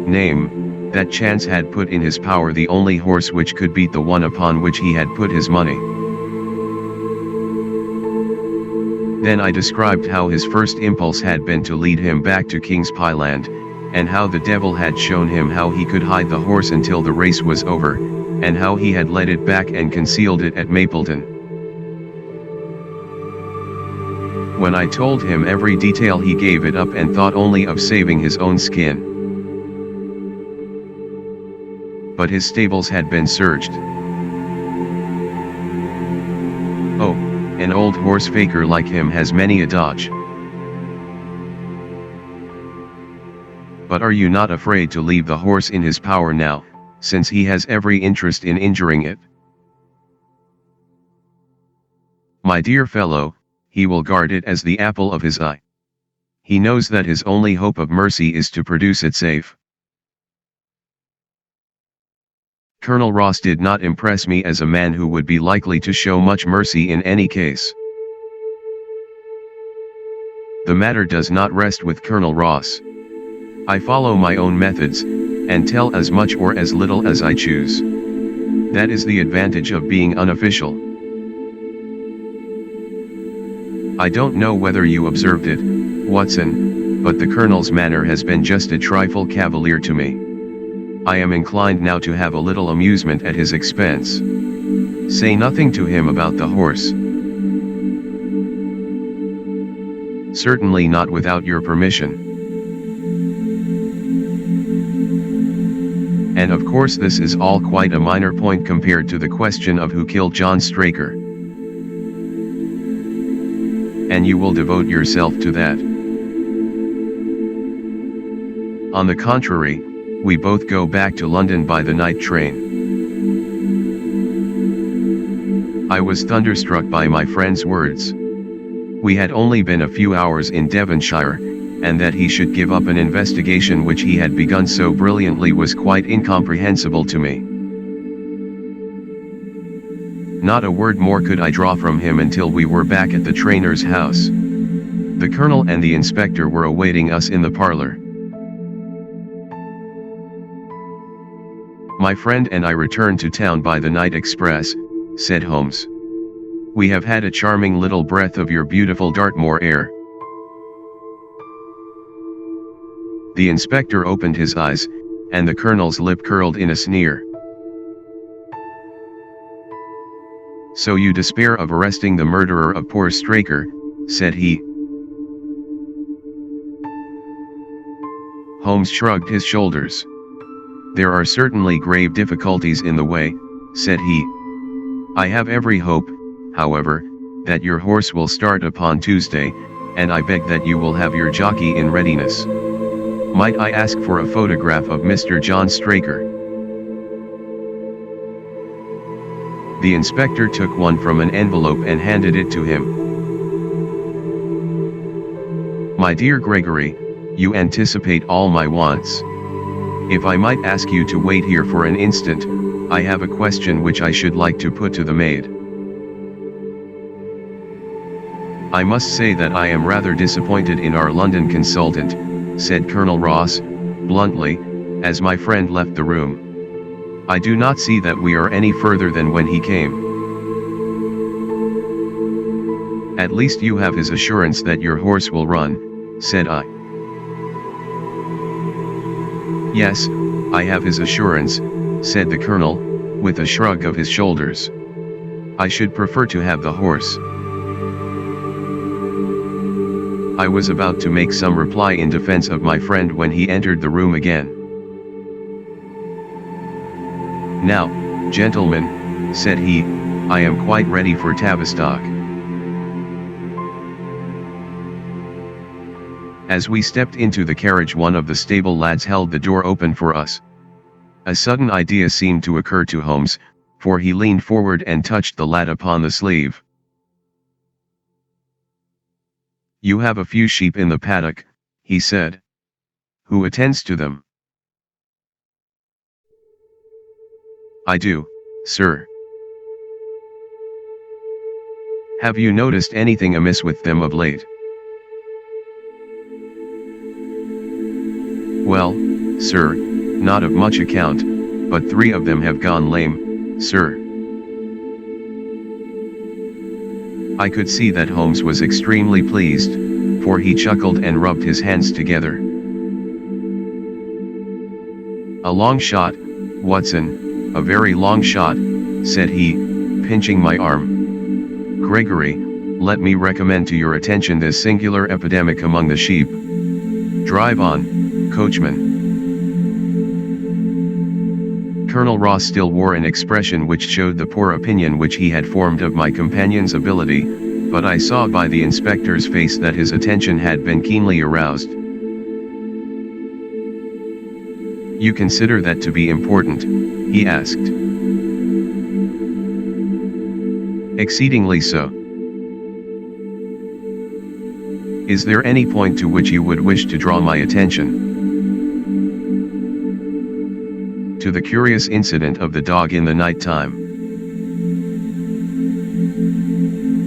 [SPEAKER 1] name, that chance had put in his power the only horse which could beat the one upon which he had put his money. Then I described how his first impulse had been to lead him back to King's Pyland, and how the devil had shown him how he could hide the horse until the race was over, and how he had led it back and concealed it at Mapleton. When I told him every detail he gave it up and thought only of saving his own skin. But his stables had been searched. Oh, an old horse faker like him has many a dodge. But are you not afraid to leave the horse in his power now, since he has every interest in injuring it? My dear fellow, he will guard it as the apple of his eye. He knows that his only hope of mercy is to produce it safe. Colonel Ross did not impress me as a man who would be likely to show much mercy in any case. The matter does not rest with Colonel Ross. I follow my own methods, and tell as much or as little as I choose. That is the advantage of being unofficial. I don't know whether you observed it, Watson, but the Colonel's manner has been just a trifle cavalier to me. I am inclined now to have a little amusement at his expense. Say nothing to him about the horse. Certainly not without your permission. And of course this is all quite a minor point compared to the question of who killed John Straker. And you will devote yourself to that. On the contrary, we both go back to London by the night train. I was thunderstruck by my friend's words. We had only been a few hours in Devonshire, and that he should give up an investigation which he had begun so brilliantly was quite incomprehensible to me. Not a word more could I draw from him until we were back at the trainer's house. The Colonel and the inspector were awaiting us in the parlour. My friend and I returned to town by the night express, said Holmes. We have had a charming little breath of your beautiful Dartmoor air. The inspector opened his eyes, and the colonel's lip curled in a sneer. So you despair of arresting the murderer of poor Straker, said he. Holmes shrugged his shoulders. There are certainly grave difficulties in the way, said he. I have every hope, however, that your horse will start upon Tuesday, and I beg that you will have your jockey in readiness. Might I ask for a photograph of Mr. John Straker? The inspector took one from an envelope and handed it to him. My dear Gregory, you anticipate all my wants. If I might ask you to wait here for an instant, I have a question which I should like to put to the maid. I must say that I am rather disappointed in our London consultant, said Colonel Ross, bluntly, as my friend left the room. I do not see that we are any further than when he came. At least you have his assurance that your horse will run, said I. Yes, I have his assurance, said the colonel, with a shrug of his shoulders. I should prefer to have the horse. I was about to make some reply in defense of my friend when he entered the room again. Now, gentlemen, said he, I am quite ready for Tavistock. As we stepped into the carriage, one of the stable lads held the door open for us. A sudden idea seemed to occur to Holmes, for he leaned forward and touched the lad upon the sleeve. You have a few sheep in the paddock, he said. Who attends to them? I do, sir. Have you noticed anything amiss with them of late? Well, sir, not of much account, but 3 of them have gone lame, sir. I could see that Holmes was extremely pleased, for he chuckled and rubbed his hands together. A long shot, Watson, a very long shot, said he, pinching my arm. Gregory, let me recommend to your attention this singular epidemic among the sheep. Drive on, coachman. Colonel Ross still wore an expression which showed the poor opinion which he had formed of my companion's ability, but I saw by the inspector's face that his attention had been keenly aroused. You consider that to be important? He asked. Exceedingly so. Is there any point to which you would wish to draw my attention? To the curious incident of the dog in the night time.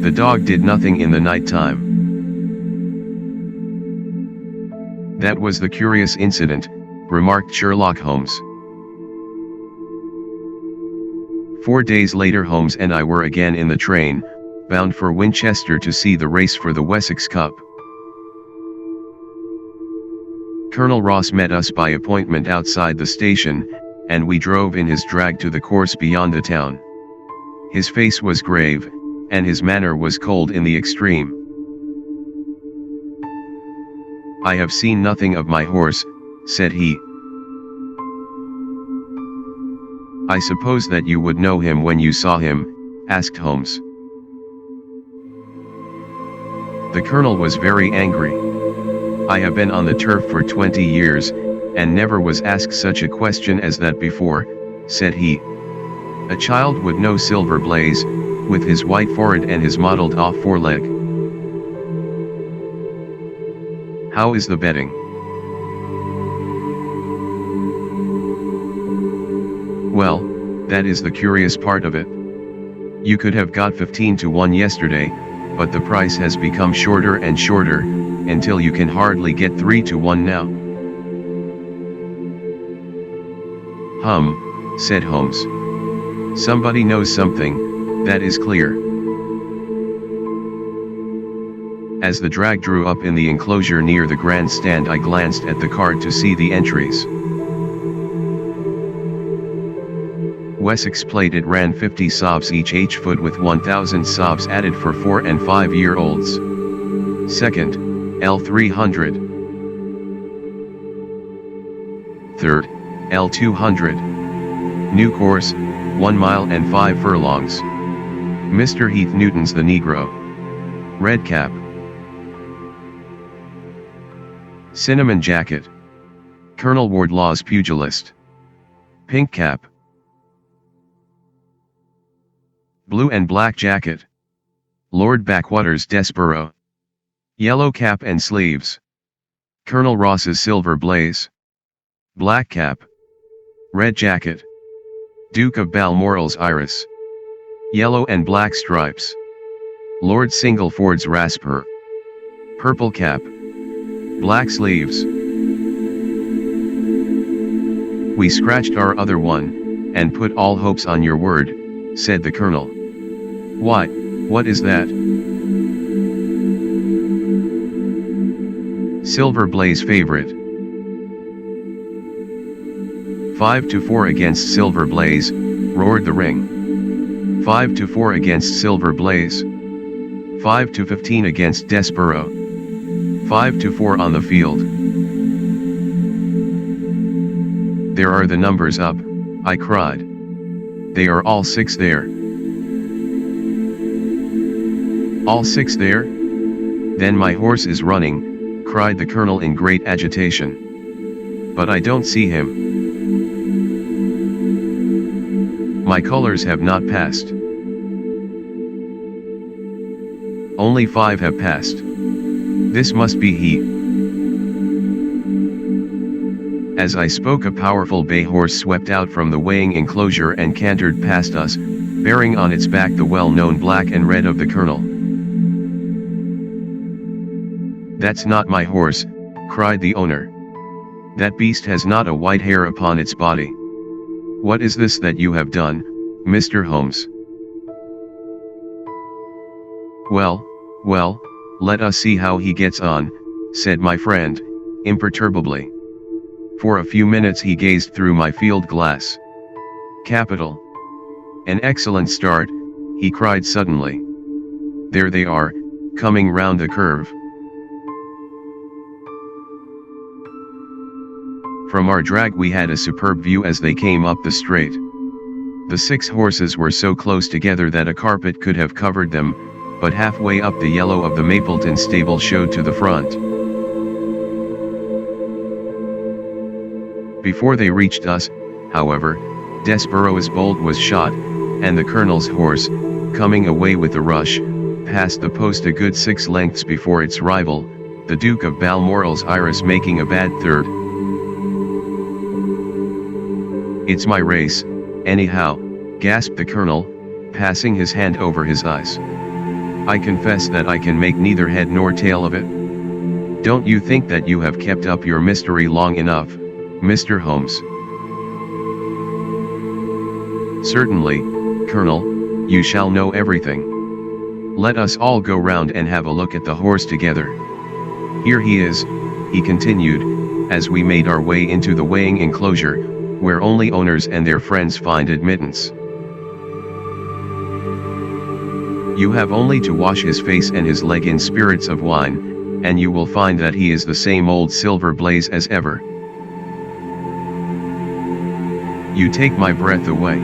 [SPEAKER 1] The dog did nothing in the night time. That was the curious incident, remarked Sherlock Holmes. 4 days later Holmes and I were again in the train, bound for Winchester to see the race for the Wessex Cup. Colonel Ross met us by appointment outside the station, and we drove in his drag to the course beyond the town. His face was grave, and his manner was cold in the extreme. I have seen nothing of my horse, said he. I suppose that you would know him when you saw him, asked Holmes. The colonel was very angry. I have been on the turf for 20 years, and never was asked such a question as that before, said he. A child would know Silver Blaze, with his white forehead and his mottled off foreleg. How is the betting? Well, that is the curious part of it. You could have got 15 to 1 yesterday, but the price has become shorter and shorter, until you can hardly get 3 to 1 now. said Holmes. Somebody knows something, that is clear. As the drag drew up in the enclosure near the grandstand, I glanced at the card to see the entries. Wessex plate, it ran 50 sobs each foot with 1,000 sobs added for 4 and 5 year olds. Second, L300. Third, L200. New course, 1 mile and 5 furlongs. Mr. Heath Newton's the Negro. Red cap. Cinnamon jacket. Colonel Wardlaw's pugilist. Pink cap. Blue and black jacket. Lord Backwater's Desborough. Yellow cap and sleeves. Colonel Ross's silver blaze. Black cap. Red jacket. Duke of Balmoral's iris. Yellow and black stripes. Lord Singleford's rasper. Purple cap. Black sleeves. We scratched our other one, and put all hopes on your word, said the colonel. Why, what is that? Silver Blaze favorite. 5-4 against Silver Blaze, roared the ring. 5-4 against Silver Blaze. 5-15 against Desborough. 5-4 on the field. There are the numbers up, I cried. They are all 6 there. All 6 there? Then my horse is running, cried the colonel in great agitation. But I don't see him. My colors have not passed. Only 5 have passed. This must be he. As I spoke, a powerful bay horse swept out from the weighing enclosure and cantered past us, bearing on its back the well-known black and red of the colonel. That's not my horse, cried the owner. That beast has not a white hair upon its body. What is this that you have done, Mr. Holmes? Well, let us see how he gets on, said my friend, imperturbably. For a few minutes he gazed through my field glass. Capital. An excellent start, he cried suddenly. There they are, coming round the curve. From our drag we had a superb view as they came up the straight. The 6 horses were so close together that a carpet could have covered them, but halfway up the yellow of the Mapleton stable showed to the front. Before they reached us, however, Desborough's bolt was shot, and the colonel's horse, coming away with a rush, passed the post a good 6 lengths before its rival, the Duke of Balmoral's iris, making a bad third. It's my race, anyhow, gasped the colonel, passing his hand over his eyes. I confess that I can make neither head nor tail of it. Don't you think that you have kept up your mystery long enough, Mr. Holmes? Certainly, Colonel, you shall know everything. Let us all go round and have a look at the horse together. Here he is, he continued, as we made our way into the weighing enclosure, where only owners and their friends find admittance. You have only to wash his face and his leg in spirits of wine, and you will find that he is the same old Silver Blaze as ever. You take my breath away.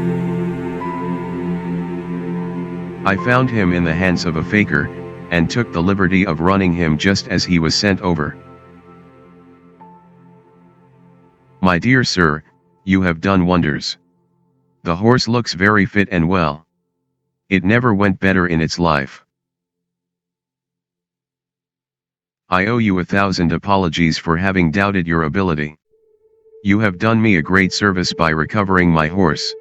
[SPEAKER 1] I found him in the hands of a faker, and took the liberty of running him just as he was sent over. My dear sir, you have done wonders. The horse looks very fit and well. It never went better in its life. I owe you 1,000 apologies for having doubted your ability. You have done me a great service by recovering my horse.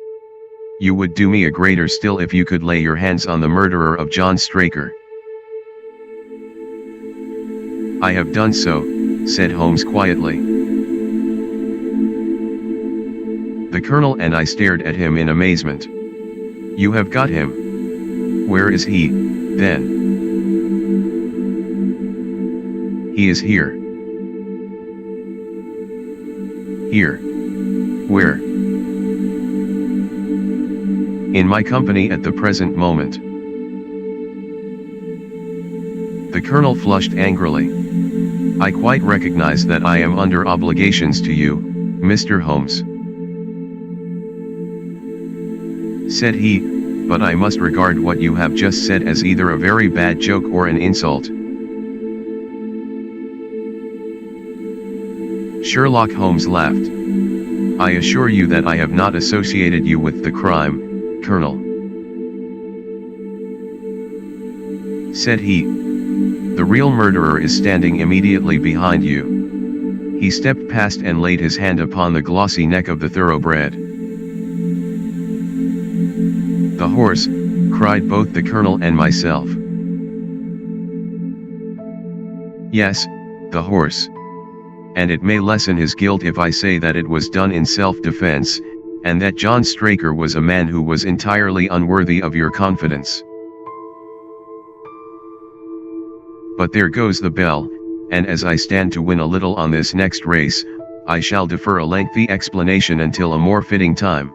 [SPEAKER 1] You would do me a greater still if you could lay your hands on the murderer of John Straker. I have done so, said Holmes quietly. The colonel and I stared at him in amazement. "You have got him? Where is he, then?" "He is here." "Here? Where?" "In my company at the present moment." The colonel flushed angrily. "I quite recognize that I am under obligations to you, Mr. Holmes," said he, "but I must regard what you have just said as either a very bad joke or an insult." Sherlock Holmes laughed. "I assure you that I have not associated you with the crime, Colonel," said he. "The real murderer is standing immediately behind you." He stepped past and laid his hand upon the glossy neck of the thoroughbred. "The horse," cried both the colonel and myself. "Yes, the horse. And it may lessen his guilt if I say that it was done in self-defense, and that John Straker was a man who was entirely unworthy of your confidence. But there goes the bell, and as I stand to win a little on this next race, I shall defer a lengthy explanation until a more fitting time."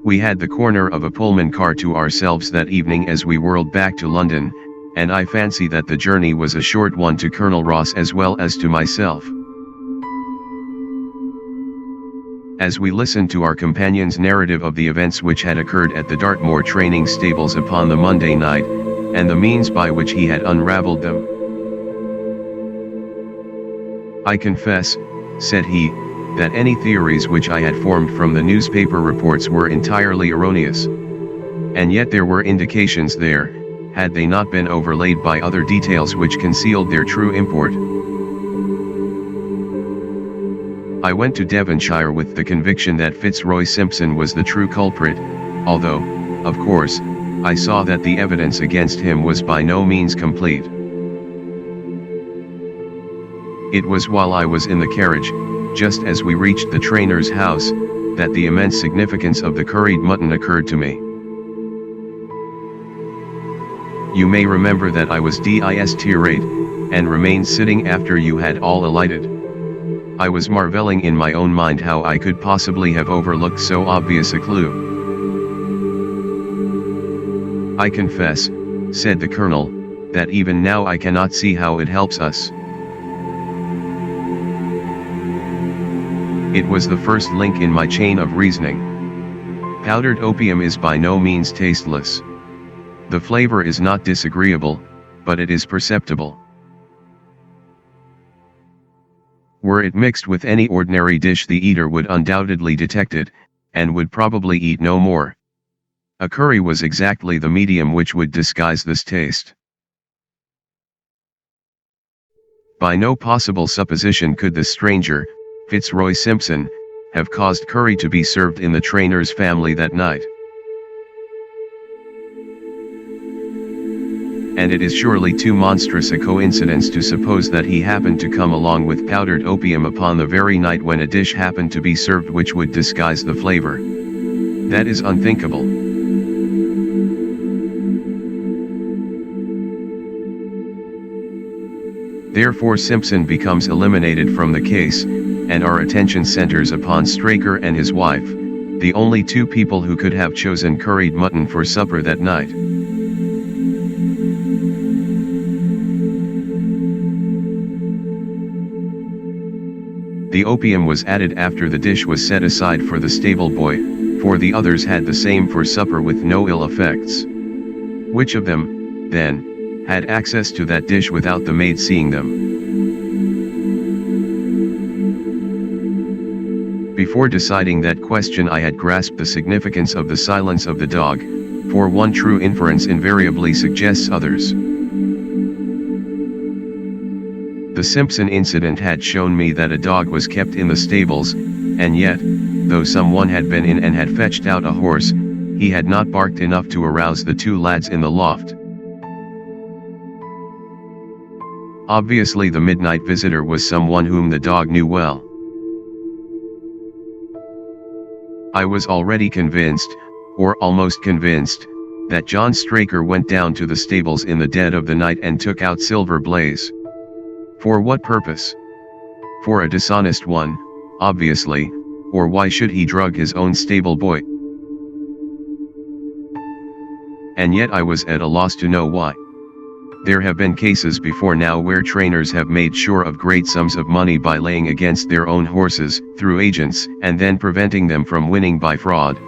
[SPEAKER 1] We had the corner of a Pullman car to ourselves that evening as we whirled back to London, and I fancy that the journey was a short one to Colonel Ross as well as to myself. As we listened to our companion's narrative of the events which had occurred at the Dartmoor training stables upon the Monday night, and the means by which he had unravelled them, "I confess," said he, "that any theories which I had formed from the newspaper reports were entirely erroneous. And yet there were indications there, had they not been overlaid by other details which concealed their true import. I went to Devonshire with the conviction that Fitzroy Simpson was the true culprit, although, of course, I saw that the evidence against him was by no means complete. It was while I was in the carriage, just as we reached the trainer's house, that the immense significance of the curried mutton occurred to me. You may remember that I was distirate, and remained sitting after you had all alighted. I was marvelling in my own mind how I could possibly have overlooked so obvious a clue. I confess, said the colonel, that even now I cannot see how it helps us. It was the first link in my chain of reasoning. Powdered opium is by no means tasteless. The flavor is not disagreeable, but it is perceptible. Were it mixed with any ordinary dish, the eater would undoubtedly detect it, and would probably eat no more. A curry was exactly the medium which would disguise this taste. By no possible supposition could the stranger, Fitzroy Simpson, have caused curry to be served in the trainer's family that night. And it is surely too monstrous a coincidence to suppose that he happened to come along with powdered opium upon the very night when a dish happened to be served which would disguise the flavor. That is unthinkable. Therefore Simpson becomes eliminated from the case, and our attention centers upon Straker and his wife, the only two people who could have chosen curried mutton for supper that night. The opium was added after the dish was set aside for the stable boy, for the others had the same for supper with no ill effects. Which of them, then, had access to that dish without the maid seeing them? Before deciding that question I had grasped the significance of the silence of the dog, for one true inference invariably suggests others. The Simpson incident had shown me that a dog was kept in the stables, and yet, though someone had been in and had fetched out a horse, he had not barked enough to arouse the two lads in the loft. Obviously the midnight visitor was someone whom the dog knew well. I was already convinced, or almost convinced, that John Straker went down to the stables in the dead of the night and took out Silver Blaze. For what purpose? For a dishonest one, obviously, or why should he drug his own stable boy? And yet I was at a loss to know why. There have been cases before now where trainers have made sure of great sums of money by laying against their own horses, through agents, and then preventing them from winning by fraud.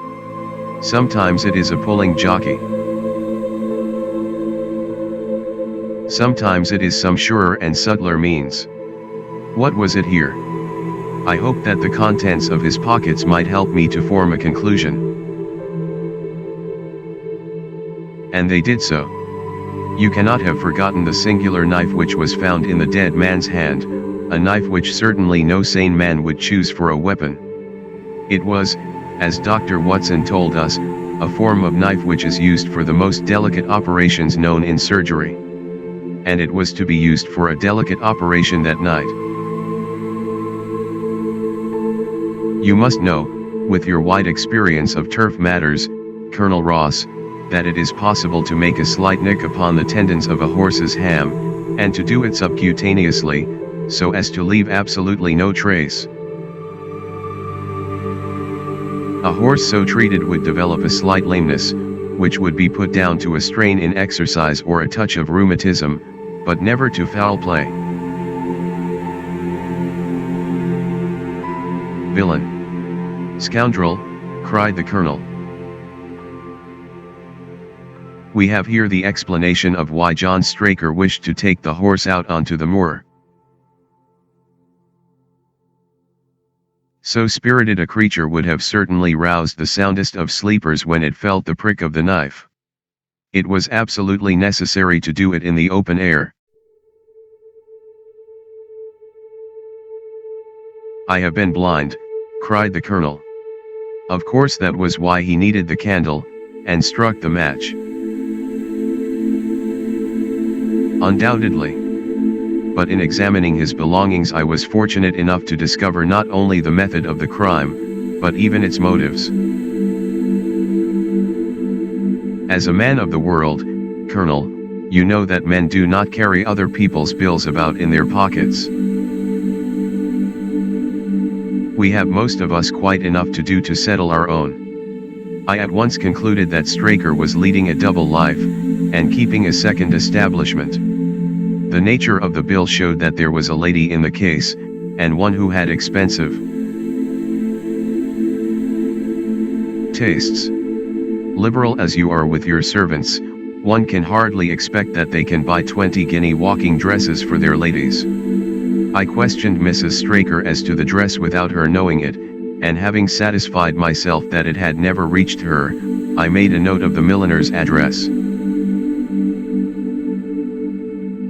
[SPEAKER 1] Sometimes it is a pulling jockey. Sometimes it is some surer and subtler means. What was it here? I hoped that the contents of his pockets might help me to form a conclusion. And they did so. You cannot have forgotten the singular knife which was found in the dead man's hand, a knife which certainly no sane man would choose for a weapon. It was, as Dr. Watson told us, a form of knife which is used for the most delicate operations known in surgery. And it was to be used for a delicate operation that night. You must know, with your wide experience of turf matters, Colonel Ross, that it is possible to make a slight nick upon the tendons of a horse's ham, and to do it subcutaneously, so as to leave absolutely no trace. A horse so treated would develop a slight lameness, which would be put down to a strain in exercise or a touch of rheumatism, but never to foul play. Villain! Scoundrel! Cried the colonel. We have here the explanation of why John Straker wished to take the horse out onto the moor. So spirited a creature would have certainly roused the soundest of sleepers when it felt the prick of the knife. It was absolutely necessary to do it in the open air. I have been blind, cried the colonel. Of course that was why he needed the candle, and struck the match. Undoubtedly. But in examining his belongings I was fortunate enough to discover not only the method of the crime, but even its motives. As a man of the world, Colonel, you know that men do not carry other people's bills about in their pockets. We have most of us quite enough to do to settle our own. I at once concluded that Straker was leading a double life, and keeping a second establishment. The nature of the bill showed that there was a lady in the case, and one who had expensive tastes. Liberal as you are with your servants, one can hardly expect that they can buy 20-guinea walking dresses for their ladies. I questioned Mrs. Straker as to the dress without her knowing it, and having satisfied myself that it had never reached her, I made a note of the milliner's address.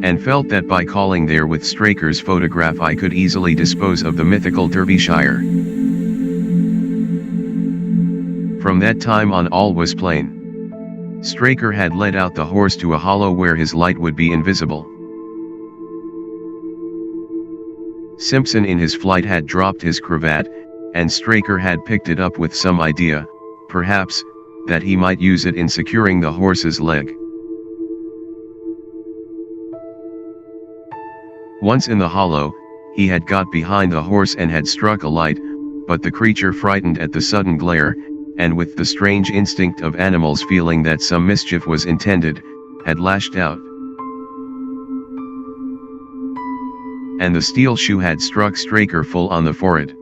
[SPEAKER 1] And felt that by calling there with Straker's photograph I could easily dispose of the mythical Derbyshire. From that time on all was plain. Straker had led out the horse to a hollow where his light would be invisible. Simpson in his flight had dropped his cravat, and Straker had picked it up with some idea, perhaps, that he might use it in securing the horse's leg. Once in the hollow, he had got behind the horse and had struck a light, but the creature, frightened at the sudden glare, and with the strange instinct of animals feeling that some mischief was intended, had lashed out. And the steel shoe had struck Straker full on the forehead.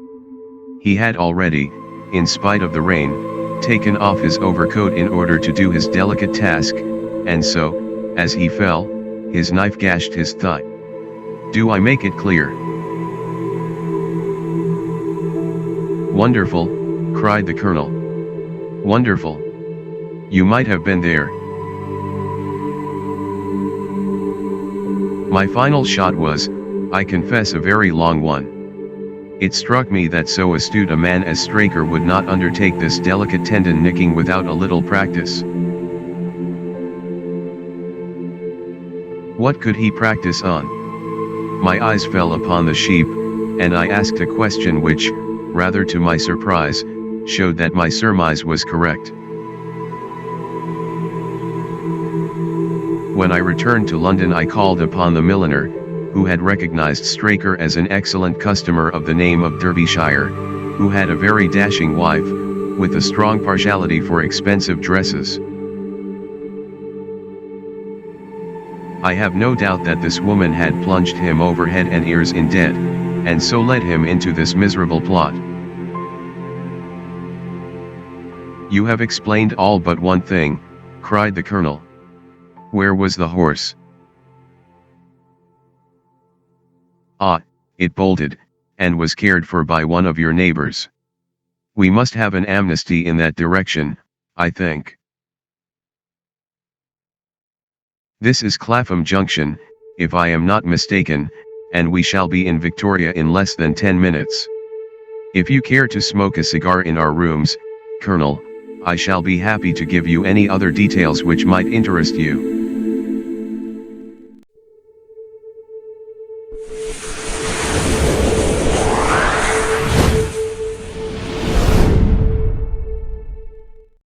[SPEAKER 1] He had already, in spite of the rain, taken off his overcoat in order to do his delicate task, and so, as he fell, his knife gashed his thigh. Do I make it clear? Wonderful, cried the colonel. Wonderful. You might have been there. My final shot was, I confess, a very long one. It struck me that so astute a man as Straker would not undertake this delicate tendon nicking without a little practice. What could he practice on? My eyes fell upon the sheep, and I asked a question which, rather to my surprise, showed that my surmise was correct. When I returned to London, I called upon the milliner, who had recognized Straker as an excellent customer of the name of Derbyshire, who had a very dashing wife, with a strong partiality for expensive dresses. I have no doubt that this woman had plunged him over head and ears in debt, and so led him into this miserable plot. "You have explained all but one thing," cried the colonel. "Where was the horse?" "Ah, it bolted, and was cared for by one of your neighbors. We must have an amnesty in that direction, I think. This is Clapham Junction, if I am not mistaken, and we shall be in Victoria in less than 10 minutes. If you care to smoke a cigar in our rooms, Colonel, I shall be happy to give you any other details which might interest you."